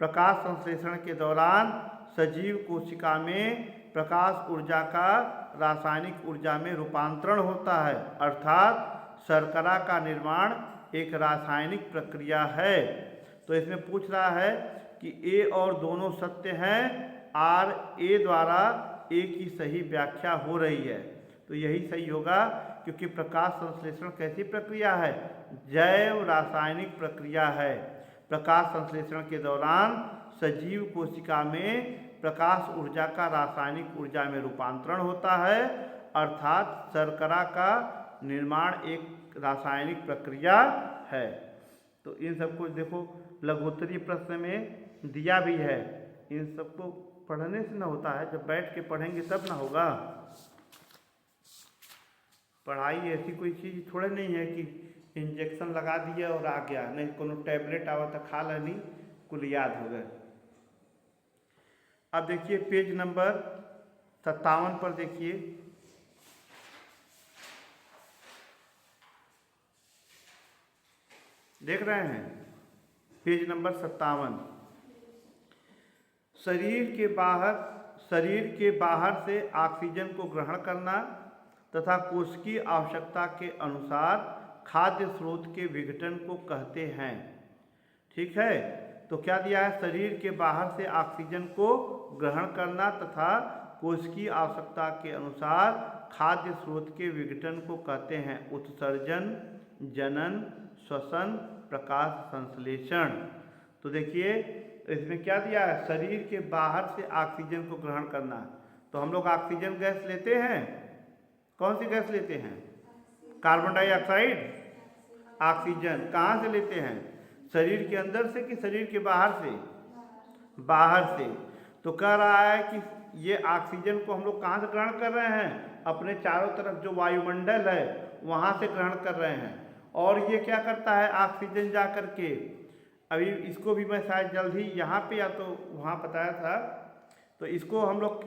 प्रकाश संश्लेषण के दौरान सजीव कोशिका में प्रकाश ऊर्जा का रासायनिक ऊर्जा में रूपांतरण होता है, अर्थात शर्करा का निर्माण एक रासायनिक प्रक्रिया है। तो इसमें पूछ रहा है कि ए और दोनों सत्य हैं, आर ए द्वारा ए की सही व्याख्या हो रही है। तो यही सही होगा, क्योंकि प्रकाश संश्लेषण कैसी प्रक्रिया है? जैव रासायनिक प्रक्रिया है। प्रकाश संश्लेषण के दौरान सजीव कोशिका में प्रकाश ऊर्जा का रासायनिक ऊर्जा में रूपांतरण होता है, अर्थात शर्करा का निर्माण एक रासायनिक प्रक्रिया है। तो इन सबको देखो लघुत्तरीय प्रश्न में दिया भी है, इन सबको पढ़ने से ना होता है, जब बैठ के पढ़ेंगे तब ना होगा। पढ़ाई ऐसी कोई चीज़ थोड़े नहीं है कि इंजेक्शन लगा दिया और आ गया, नहीं कोनो टैबलेट आवा तो खा लेनी कुल याद हो गए। अब देखिए पेज नंबर 57 पर देखिए, देख रहे हैं पेज नंबर 57। शरीर के बाहर से ऑक्सीजन को ग्रहण करना तथा कोशिकीय आवश्यकता के अनुसार खाद्य स्रोत के विघटन को कहते हैं। ठीक है, तो क्या दिया है? शरीर के बाहर से ऑक्सीजन को ग्रहण करना तथा कोशिकीय आवश्यकता के अनुसार खाद्य स्रोत के विघटन को कहते हैं उत्सर्जन, जनन, श्वसन, प्रकाश संश्लेषण। तो देखिए इसमें क्या दिया है? शरीर के बाहर से ऑक्सीजन को ग्रहण करना। तो हम लोग ऑक्सीजन गैस लेते हैं, कौन सी गैस लेते हैं? Carbon dioxide. ऑक्सीजन कहाँ से लेते हैं? शरीर के अंदर से कि शरीर के बाहर से? बाहर से। तो कह रहा है कि ये ऑक्सीजन को हम लोग कहाँ से ग्रहण कर रहे हैं? अपने चारों तरफ जो वायुमंडल है वहाँ से ग्रहण कर रहे हैं। और ये क्या करता है? ऑक्सीजन जा कर के अभी इसको भी मैं शायद जल्द ही यहाँ पे या तो वहाँ बताया था। तो इसको हम लोग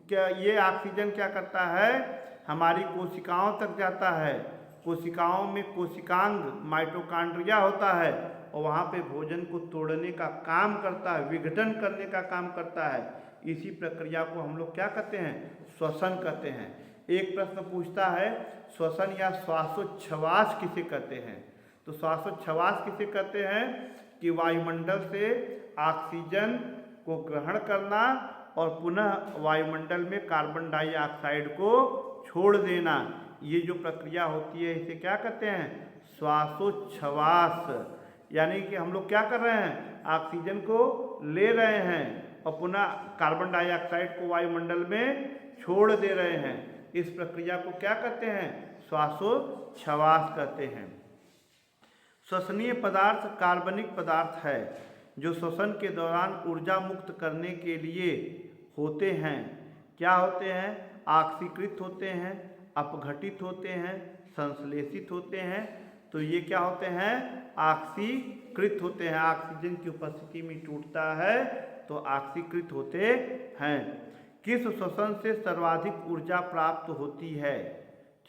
क्या, ये ऑक्सीजन क्या करता है, हमारी कोशिकाओं तक जाता है। कोशिकाओं में कोशिकांग माइटोकॉन्ड्रिया होता है और वहाँ पे भोजन को तोड़ने का काम करता है, विघटन करने का काम करता है। इसी प्रक्रिया को हम लोग क्या कहते हैं, श्वसन कहते हैं। एक प्रश्न पूछता है श्वसन या श्वासोच्छ्वास किसे कहते हैं। तो श्वासोच्छ्वास किसे कहते हैं कि वायुमंडल से ऑक्सीजन को ग्रहण करना और पुनः वायुमंडल में कार्बन डाइऑक्साइड को छोड़ देना, ये जो प्रक्रिया होती है इसे क्या कहते हैं, श्वासोच्छ्वास। यानी कि हम लोग क्या कर रहे हैं, ऑक्सीजन को ले रहे हैं और पुनः कार्बन डाइऑक्साइड को वायुमंडल में छोड़ दे रहे हैं। इस प्रक्रिया को क्या कहते हैं, श्वासोच्छ्वास कहते हैं। श्वसनीय पदार्थ कार्बनिक पदार्थ है जो श्वसन के दौरान ऊर्जा मुक्त करने के लिए होते हैं। क्या होते हैं, ऑक्सीकृत होते हैं, अपघटित होते हैं, संश्लेषित होते हैं। तो ये क्या होते हैं, ऑक्सीकृत होते हैं। ऑक्सीजन की उपस्थिति में टूटता है तो ऑक्सीकृत होते हैं। किस श्वसन से सर्वाधिक ऊर्जा प्राप्त होती है।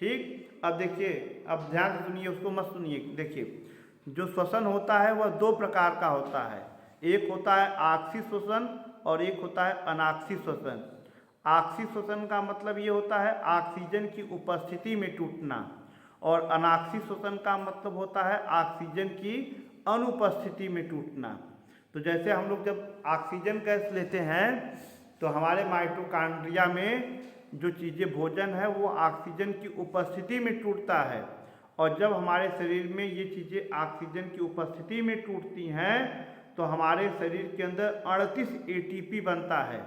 ठीक, अब देखिए, अब ध्यान से सुनिए, उसको मत सुनिए। देखिए, जो श्वसन होता है वह दो प्रकार का होता है। एक होता है आक्सी श्वसन और एक होता है अनाक्सी श्वसन। आक्सी श्वसन का मतलब ये होता है ऑक्सीजन की उपस्थिति में टूटना, और अनाक्सी श्वसन का मतलब होता है ऑक्सीजन की अनुपस्थिति में टूटना। तो जैसे हम लोग जब ऑक्सीजन गैस लेते हैं तो हमारे माइटोकॉन्ड्रिया में जो चीज़ें भोजन है वो ऑक्सीजन की उपस्थिति में टूटता है, और जब हमारे शरीर में ये चीज़ें ऑक्सीजन की उपस्थिति में टूटती हैं तो हमारे शरीर के अंदर 38 एटीपी बनता है।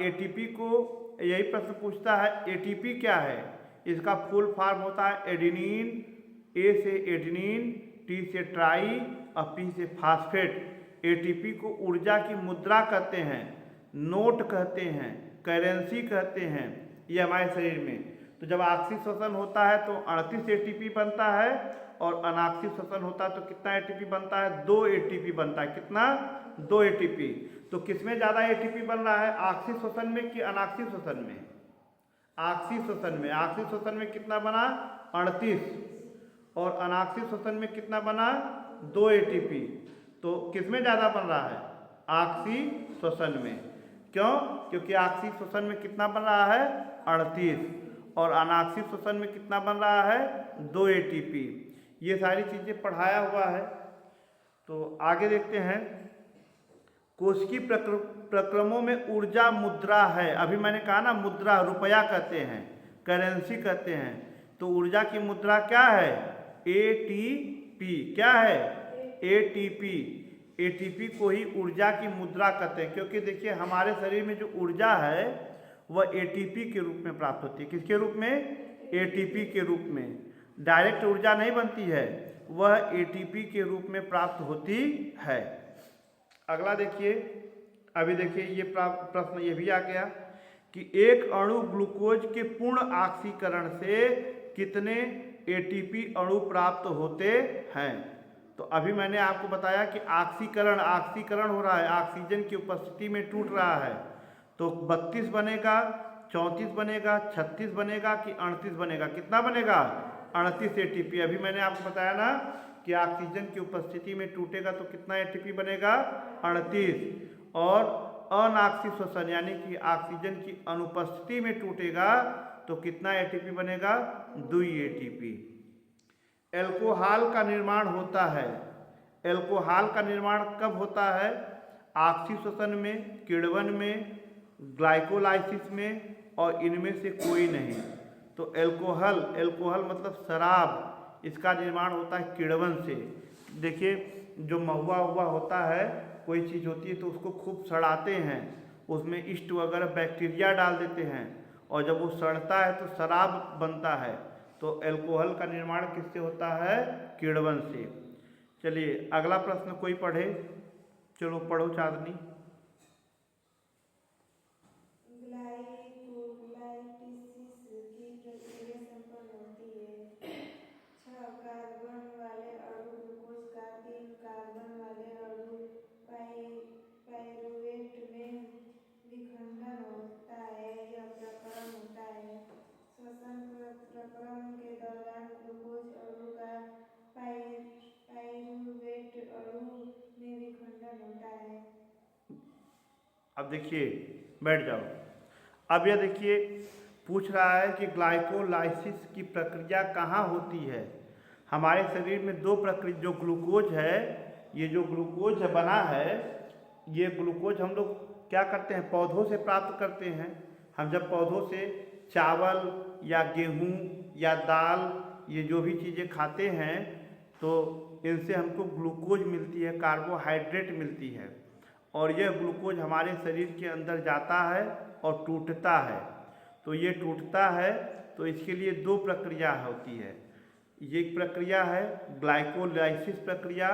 एटीपी को यही प्रश्न पूछता है, एटीपी क्या है। इसका फुल फॉर्म होता है एडेनिन, ए से एडेनिन, टी से ट्राई और पी से फास्फेट। एटीपी को ऊर्जा की मुद्रा कहते हैं, नोट कहते हैं, करेंसी कहते हैं, ये हमारे शरीर में। तो जब ऑक्सी श्वसन होता है तो 38 एटीपी बनता है, और अनाक्सी श्वसन होता है तो कितना एटीपी बनता है, 2 एटीपी बनता है। कितना, 2 एटीपी। तो किसमें ज़्यादा एटीपी बन रहा है, ऑक्सी श्वसन में कि अनाक्सी श्वसन में। ऑक्सी श्वसन में। ऑक्सी श्वसन में कितना बना, 38, और अनाक्सी श्वसन में कितना बना, 2 एटीपी। तो किसमें ज़्यादा बन रहा है, ऑक्सी श्वसन में। क्यों, क्योंकि ऑक्सी श्वसन में कितना बन रहा है, 38, और अनाक्सी श्वसन में कितना बन रहा है, 2 एटीपी। ये सारी चीज़ें पढ़ाया हुआ है। तो आगे देखते हैं, कोशिकीय प्रक्रमों में ऊर्जा मुद्रा है। अभी मैंने कहा ना, मुद्रा रुपया कहते हैं, करेंसी कहते हैं। तो ऊर्जा की मुद्रा क्या है, एटीपी। क्या है, एटीपी। एटीपी को ही ऊर्जा की मुद्रा कहते हैं, क्योंकि देखिए हमारे शरीर में जो ऊर्जा है वह एटीपी के रूप में प्राप्त होती है। किसके रूप में, एटीपी के रूप में। डायरेक्ट ऊर्जा नहीं बनती है, वह एटीपी के रूप में प्राप्त होती है। अगला देखिए, अभी देखिए ये प्रश्न ये भी आ गया कि एक अणु ग्लूकोज के पूर्ण ऑक्सीकरण से कितने एटीपी अणु प्राप्त होते हैं। तो अभी मैंने आपको बताया कि ऑक्सीकरण हो रहा है, ऑक्सीजन की उपस्थिति में टूट रहा है। तो 32 बनेगा, 34 बनेगा, 36 बनेगा कि 38 बनेगा। कितना बनेगा, 38 एटीपी। अभी मैंने आपको बताया ना कि ऑक्सीजन की उपस्थिति में टूटेगा तो कितना एटीपी बनेगा, 38, और अनाक्सी श्वसन यानी कि ऑक्सीजन की अनुपस्थिति में टूटेगा तो कितना एटीपी बनेगा, 2 एटीपी। एल्कोहल का निर्माण होता है। एल्कोहल का निर्माण कब होता है, ऑक्सी श्वसन में, किण्वन में, ग्लाइकोलाइसिस में, और इनमें से कोई नहीं। तो एल्कोहल मतलब शराब, इसका निर्माण होता है किण्वन से। देखिए, जो महुआ होता है, कोई चीज़ होती है तो उसको खूब सड़ाते हैं, उसमें ईस्ट वगैरह बैक्टीरिया डाल देते हैं, और जब वो सड़ता है तो शराब बनता है। तो एल्कोहल का निर्माण किससे होता है, किण्वन से। चलिए अगला प्रश्न कोई पढ़े, चलो पढ़ो चांदनी।
कार्बन वाले अणु ग्लूकोज का 3 कार्बन वाले
देखिए, बैठ जाओ। अब यह देखिए पूछ रहा है कि ग्लाइकोलाइसिस की प्रक्रिया कहाँ होती है। हमारे शरीर में दो प्रक्रिया, जो ग्लूकोज है, ये जो ग्लूकोज बना है, ये ग्लूकोज हम लोग क्या करते हैं, पौधों से प्राप्त करते हैं। हम जब पौधों से चावल या गेहूँ या दाल, ये जो भी चीज़ें खाते हैं, तो इनसे हमको ग्लूकोज मिलती है, कार्बोहाइड्रेट मिलती है, और यह ग्लूकोज हमारे शरीर के अंदर जाता है और टूटता है। तो ये टूटता है, तो इसके लिए दो प्रक्रिया होती है। ये एक प्रक्रिया है ग्लाइकोलाइसिस प्रक्रिया,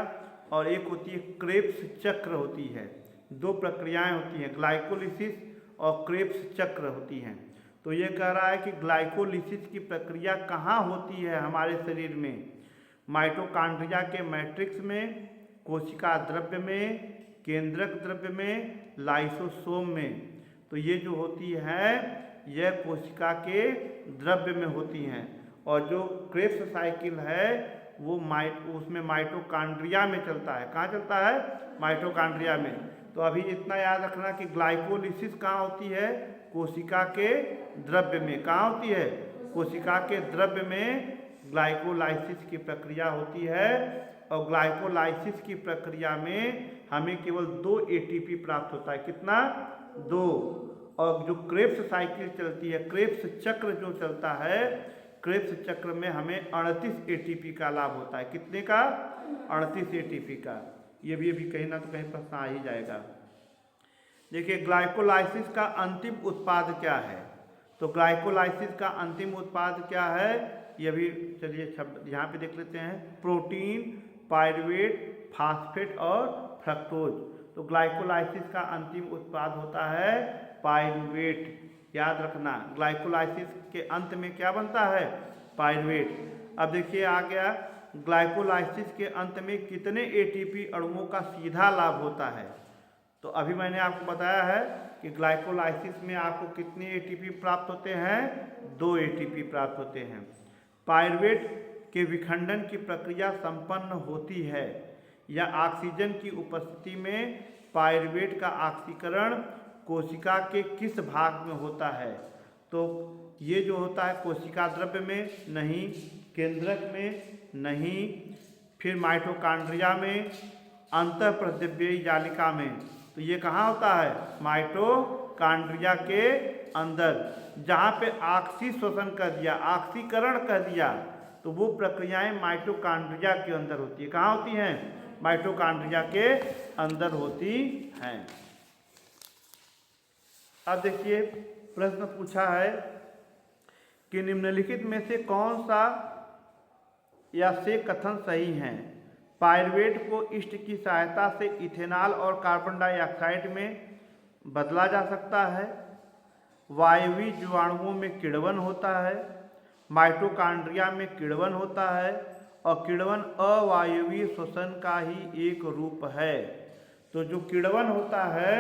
और एक होती है क्रेब्स चक्र होती है। दो प्रक्रियाएं होती हैं, ग्लाइकोलिसिस और क्रेब्स चक्र होती हैं। तो ये कह रहा है कि ग्लाइकोलिसिस की प्रक्रिया कहाँ होती है हमारे शरीर में। माइटोकॉन्ड्रिया के मैट्रिक्स में, कोशिका द्रव्य में, केंद्रक द्रव्य में, लाइसोसोम में। तो ये जो होती है यह कोशिका के द्रव्य में होती हैं। और जो क्रेब्स साइकिल है वो उसमें माइटोकॉन्ड्रिया में चलता है। कहाँ चलता है? माइटोकॉन्ड्रिया में। तो अभी इतना याद रखना कि ग्लाइकोलिसिस कहाँ होती है? कोशिका के द्रव्य में। कहाँ होती है? कोशिका के द्रव्य में ग्लाइकोलाइसिस की प्रक्रिया होती है। और ग्लाइकोलाइसिस की प्रक्रिया में हमें केवल 2 ATP प्राप्त होता है। कितना? 2। और जो क्रेब्स साइकिल चलती है, क्रेब्स चक्र जो चलता है, क्रेब्स चक्र में हमें 38 ATP का लाभ होता है। कितने का? 38 ATP का। ये भी अभी कहीं ना तो कहीं प्रश्न आ ही जाएगा। देखिए, ग्लाइकोलाइसिस का अंतिम उत्पाद क्या है? तो ग्लाइकोलाइसिस का अंतिम उत्पाद क्या है, ये भी चलिए शब्द यहाँ पे देख लेते हैं। प्रोटीन, पायरुवेट, फास्फेट और फ्रक्टोज। तो ग्लाइकोलाइसिस का अंतिम उत्पाद होता है पायरुवेट। याद रखना, ग्लाइकोलाइसिस के अंत में क्या बनता है? पायरुवेट। अब देखिए आ गया, ग्लाइकोलाइसिस के अंत में कितने ATP अणुओं का सीधा लाभ होता है। तो अभी मैंने आपको बताया है कि ग्लाइकोलाइसिस में आपको कितने ATP प्राप्त होते हैं? 2 ATP प्राप्त होते हैं। पायरुवेट के विखंडन की प्रक्रिया संपन्न होती है, या ऑक्सीजन की उपस्थिति में पायरुवेट का ऑक्सीकरण कोशिका के किस भाग में होता है? तो ये जो होता है कोशिका द्रव्य में नहीं, केंद्रक में नहीं, फिर माइटोकॉन्ड्रिया में, अंतःप्रद्रव्यीय जालिका में। तो ये कहाँ होता है? माइटोकॉन्ड्रिया के अंदर, जहाँ पे ऑक्सी शोषण कर दिया, ऑक्सीकरण कर दिया, तो वो प्रक्रियाएं माइटोकॉन्ड्रिया के अंदर होती है। कहाँ होती हैं? माइटोकॉन्ड्रिया के अंदर होती हैं। अब देखिए प्रश्न पूछा है कि निम्नलिखित में से कौन सा या से कथन सही हैं? पायरुवेट को ईस्ट की सहायता से इथेनॉल और कार्बन डाइऑक्साइड में बदला जा सकता है। वायवीय जीवाणुओं में किण्वन होता है। माइटोकॉन्ड्रिया में किण्वन होता है, और किण्वन अवायवीय श्वसन का ही एक रूप है। तो जो किण्वन होता है,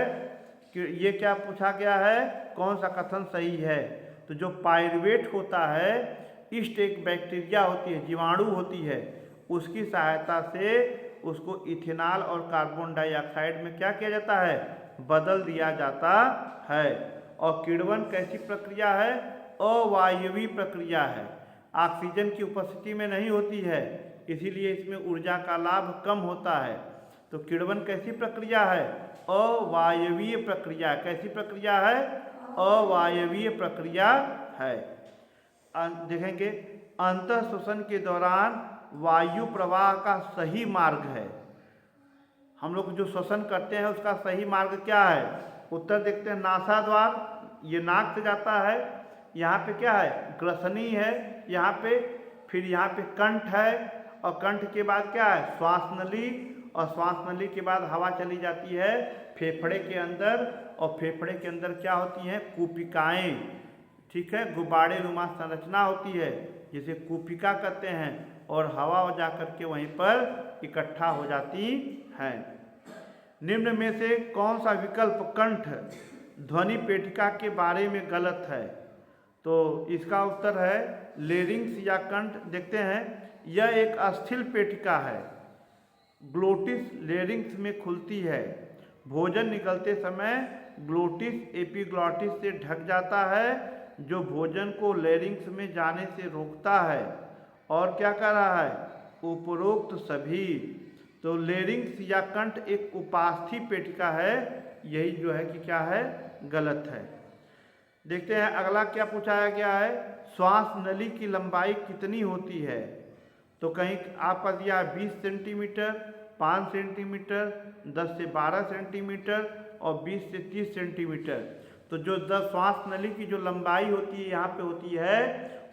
ये क्या पूछा गया है? कौन सा कथन सही है? तो जो पायरुवेट होता है, ईस्ट एक बैक्टीरिया होती है, जीवाणु होती है, उसकी सहायता से उसको इथेनॉल और कार्बन डाइऑक्साइड में क्या किया जाता है? बदल दिया जाता है। और किण्वन कैसी प्रक्रिया है? अवायवीय प्रक्रिया है, ऑक्सीजन की उपस्थिति में नहीं होती है, इसीलिए इसमें ऊर्जा का लाभ कम होता है। तो किण्वन कैसी प्रक्रिया है? अवायवीय प्रक्रिया। कैसी प्रक्रिया है? अवायवीय प्रक्रिया है। देखेंगे, अंतः श्वसन के दौरान वायु प्रवाह का सही मार्ग है। हम लोग जो श्वसन करते हैं उसका सही मार्ग क्या है? उत्तर देखते हैं, नासाद्वार, ये नाक से जाता है। यहाँ पे क्या है? ग्रसनी है यहाँ पे, फिर यहाँ पे कंठ है, और कंठ के बाद क्या है? श्वास नली, और श्वास नली के बाद हवा चली जाती है फेफड़े के अंदर, और फेफड़े के अंदर क्या होती हैं? कूपिकाएँ। ठीक है, गुब्बारे नुमा संरचना होती है जिसे कूपिका कहते हैं, और हवा जा कर के वहीं पर इकट्ठा हो जाती है। निम्न में से कौन सा विकल्प कंठ ध्वनि पेटिका के बारे में गलत है? तो इसका उत्तर है लेरिंग्स या कंठ। देखते हैं, यह एक अस्थिर पेटिका है, ग्लोटिस लेरिंग्स में खुलती है। भोजन निगलते समय ग्लोटिस एपिग्लॉटिस से ढक जाता है, जो भोजन को लैरिंक्स में जाने से रोकता है। और क्या कर रहा है? उपरोक्त सभी। तो लैरिंक्स या कंठ एक उपास्थि पेटिका है, यही जो है कि क्या है? गलत है। देखते हैं अगला क्या पूछाया गया है। श्वास नली की लंबाई कितनी होती है? तो कहीं आपका दिया है 20 सेंटीमीटर, 5 सेंटीमीटर, 10 से 12 सेंटीमीटर और 20 से 30 सेंटीमीटर। तो जो श्वास नली की जो लंबाई होती है यहाँ पे होती है,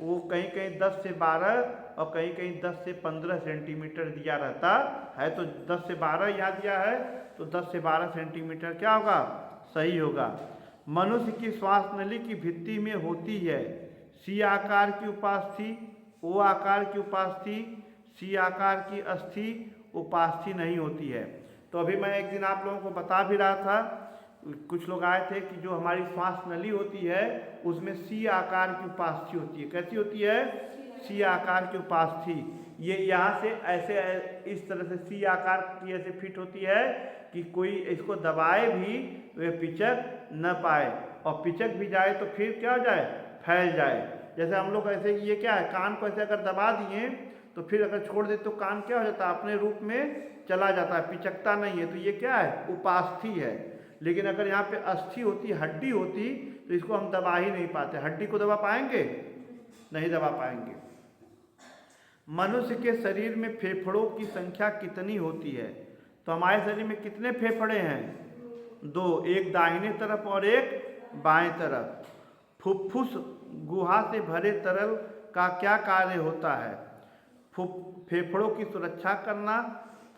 वो कहीं कहीं 10 से 12 और कहीं कहीं 10 से 15 सेंटीमीटर दिया रहता है। तो 10 से 12 यहाँ दिया है, तो 10 से 12 सेंटीमीटर क्या होगा? सही होगा। मनुष्य की श्वास नली की भित्ति में होती है सी आकार की उपास्थि, ओ आकार की उपास्थि, सी आकार की अस्थि, उपास्थि नहीं होती है। तो अभी मैं एक दिन आप लोगों को बता भी रहा था, कुछ लोग आए थे कि जो हमारी श्वास नली होती है उसमें सी आकार की उपास्थि होती है। कैसी होती है? सी आकार की उपास्थि। ये यहाँ से ऐसे इस तरह से सी आकार की ऐसे फिट होती है कि कोई इसको दबाए भी वह पिचक न पाए, और पिचक भी जाए तो फिर क्या हो जाए? फैल जाए। जैसे हम लोग ऐसे, ये क्या है, कान को ऐसे अगर दबा दिए तो फिर अगर छोड़ दे तो कान क्या हो जाता है? अपने रूप में चला जाता है, पिचकता नहीं है। तो ये क्या है? उपास्थि है। लेकिन अगर यहाँ पे अस्थि होती, हड्डी होती, तो इसको हम दबा ही नहीं पाते। हड्डी को दबा पाएंगे? नहीं दबा पाएंगे। मनुष्य के शरीर में फेफड़ों की संख्या कितनी होती है? तो हमारे शरीर में कितने फेफड़े हैं? 2, एक दाहिने तरफ और एक बाएं तरफ। फुफ्फुस गुहा से भरे तरल का क्या कार्य होता है? फेफड़ों की सुरक्षा करना,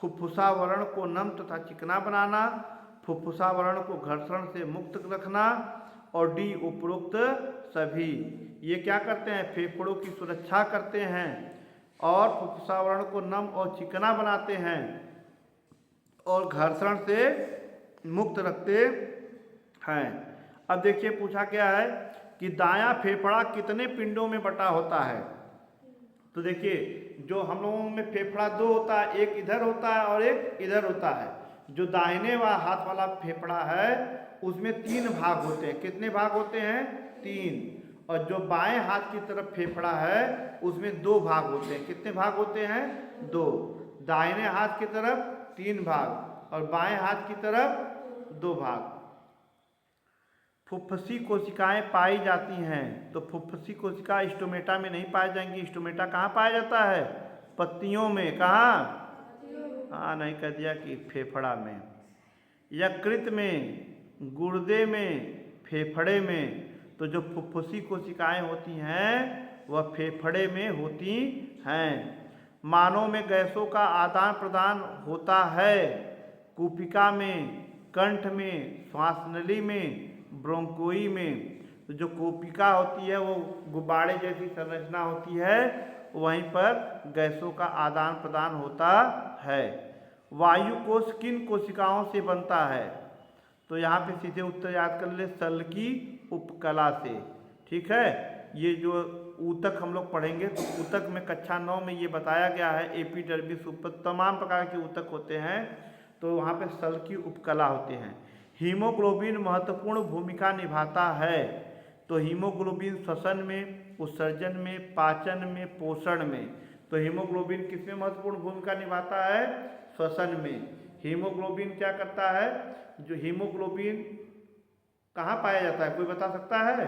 फुफ्फुसावरण को नम तथा चिकना बनाना, फुफ्फुसावरण को घर्षण से मुक्त रखना, और डी उपरोक्त सभी। ये क्या करते हैं? फेफड़ों की सुरक्षा करते हैं और फुफ्फुसावरण को नम और चिकना बनाते हैं और घर्षण से मुक्त रखते हैं। अब देखिए पूछा गया है कि दायां फेफड़ा कितने पिंडों में बटा होता है? तो देखिए जो हम लोगों में फेफड़ा 2 होता है, एक इधर होता है और एक इधर होता है। जो दाहिने हाथ वाला फेफड़ा है उसमें 3 भाग होते हैं। कितने भाग होते हैं? 3। और जो बाएं हाथ की तरफ फेफड़ा है उसमें 2 भाग होते हैं। कितने भाग होते हैं? 2। दाहिने हाथ की तरफ 3 भाग और बाएं हाथ की तरफ 2 भाग। फुफ्फुसी कोशिकाएं पाई जाती हैं, तो फुफ्फुसी कोशिका स्टोमेटा में नहीं पाई जाएंगी। स्टोमेटा कहाँ पाया जाता है? पत्तियों में। कहाँ? हाँ, नहीं कह दिया कि फेफड़ा में, यकृत में, गुर्दे में, फेफड़े में। तो जो फुफ्फुसी कोशिकाएं होती हैं वह फेफड़े में होती हैं। मानव में गैसों का आदान प्रदान होता है कुपिका में, कंठ में, श्वास नली में, ब्रोंकोई में। तो जो कोपिका होती है वो गुब्बारे जैसी संरचना होती है, वहीं पर गैसों का आदान प्रदान होता है। वायु कोश किन कोशिकाओं से बनता है? तो यहाँ पे सीधे उत्तर याद कर ले, सल्की उपकला से। ठीक है, ये जो ऊतक हम लोग पढ़ेंगे तो ऊतक में कक्षा 9 में ये बताया गया है, एपिडर्मिस ऊतक, तमाम प्रकार के ऊतक होते हैं, तो वहाँ पे सल्की उपकला होते हैं। हीमोग्लोबिन महत्वपूर्ण भूमिका निभाता है, तो हीमोग्लोबिन श्वसन में, उत्सर्जन में, पाचन में, पोषण में। तो हीमोग्लोबिन किसमें महत्वपूर्ण भूमिका निभाता है? श्वसन में। हीमोग्लोबिन क्या करता है? जो हीमोग्लोबिन कहाँ पाया जाता है, कोई बता सकता है?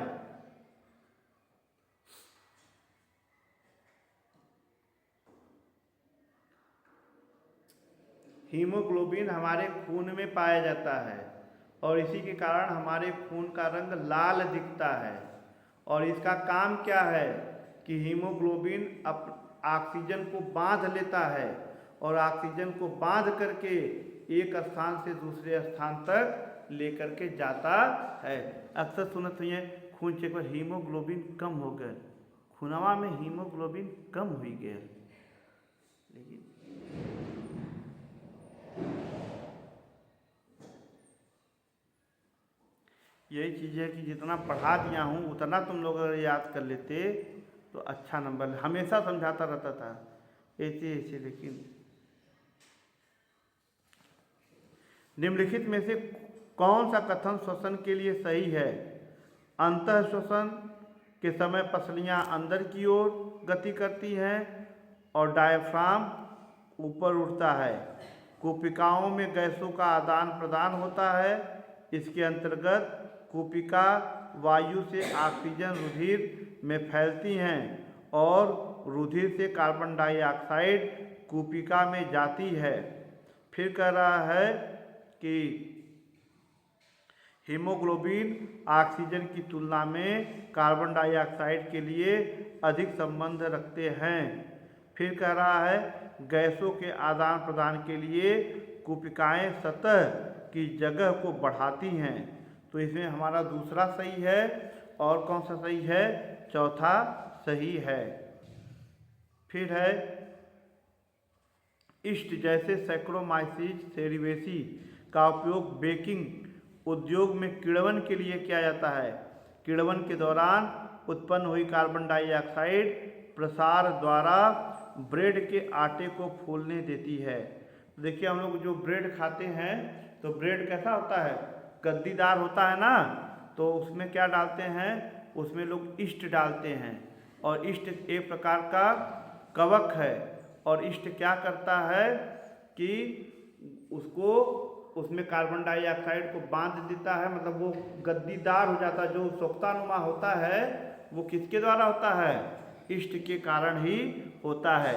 हीमोग्लोबिन हमारे खून में पाया जाता है और इसी के कारण हमारे खून का रंग लाल दिखता है। और इसका काम क्या है कि हीमोग्लोबिन ऑक्सीजन को बांध लेता है और ऑक्सीजन को बांध करके एक स्थान से दूसरे स्थान तक लेकर के जाता है। अक्सर सुनत हुई है खून चेक पर हीमोग्लोबिन कम हो गया, खूनवा में हीमोग्लोबिन कम हो गया। लेकिन यही चीज़ है कि जितना पढ़ा दिया हूँ उतना तुम लोग अगर याद कर लेते तो अच्छा नंबर। हमेशा समझाता रहता था ऐसे ऐसे। लेकिन निम्नलिखित में से कौन सा कथन श्वसन के लिए सही है? अंतः श्वसन के समय पसलियाँ अंदर की ओर गति करती हैं और डायफ्राम ऊपर उठता है। कूपिकाओं में गैसों का आदान प्रदान होता है। इसके अंतर्गत कूपिका वायु से ऑक्सीजन रुधिर में फैलती हैं और रुधिर से कार्बन डाइऑक्साइड कूपिका में जाती है। फिर कह रहा है कि हीमोग्लोबिन ऑक्सीजन की तुलना में कार्बन डाइऑक्साइड के लिए अधिक संबंध रखते हैं। फिर कह रहा है गैसों के आदान प्रदान के लिए कूपिकाएं सतह की जगह को बढ़ाती हैं। तो इसमें हमारा दूसरा सही है। और कौन सा सही है? चौथा सही है। फिर है ईस्ट जैसे सैक्रोमाइसीस सेरिवेसी का उपयोग बेकिंग उद्योग में किण्वन के लिए किया जाता है। किण्वन के दौरान उत्पन्न हुई कार्बन डाइऑक्साइड प्रसार द्वारा ब्रेड के आटे को फूलने देती है। देखिए हम लोग जो ब्रेड खाते हैं तो ब्रेड कैसा होता है? गद्दीदार होता है ना। तो उसमें क्या डालते हैं? उसमें लोग ईस्ट डालते हैं और ईस्ट एक प्रकार का कवक है। और ईस्ट क्या करता है कि उसको उसमें कार्बन डाइऑक्साइड को बांध देता है, मतलब वो गद्दीदार हो जाता है। जो सोख्तानुमा होता है वो किसके द्वारा होता है? ईस्ट के कारण ही होता है।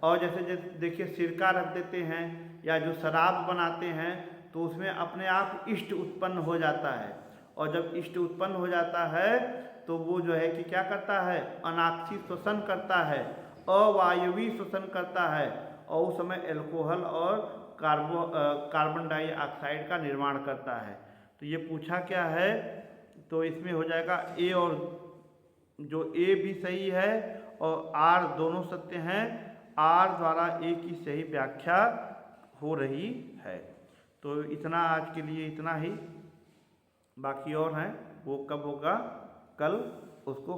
और जैसे देखिए सिरका रख देते हैं या जो शराब बनाते हैं तो उसमें अपने आप ईस्ट उत्पन्न हो जाता है। और जब ईस्ट उत्पन्न हो जाता है तो वो जो है कि क्या करता है? अनाक्षी श्वसन करता है, अवायवीय श्वसन करता है और उस समय एल्कोहल और कार्बन डाइऑक्साइड का निर्माण करता है। तो ये पूछा क्या है? तो इसमें हो जाएगा ए, और जो ए भी सही है और आर दोनों सत्य हैं। आर द्वारा ए की सही व्याख्या हो रही है। तो इतना आज के लिए इतना ही। बाकी और हैं वो कब होगा? कल उसको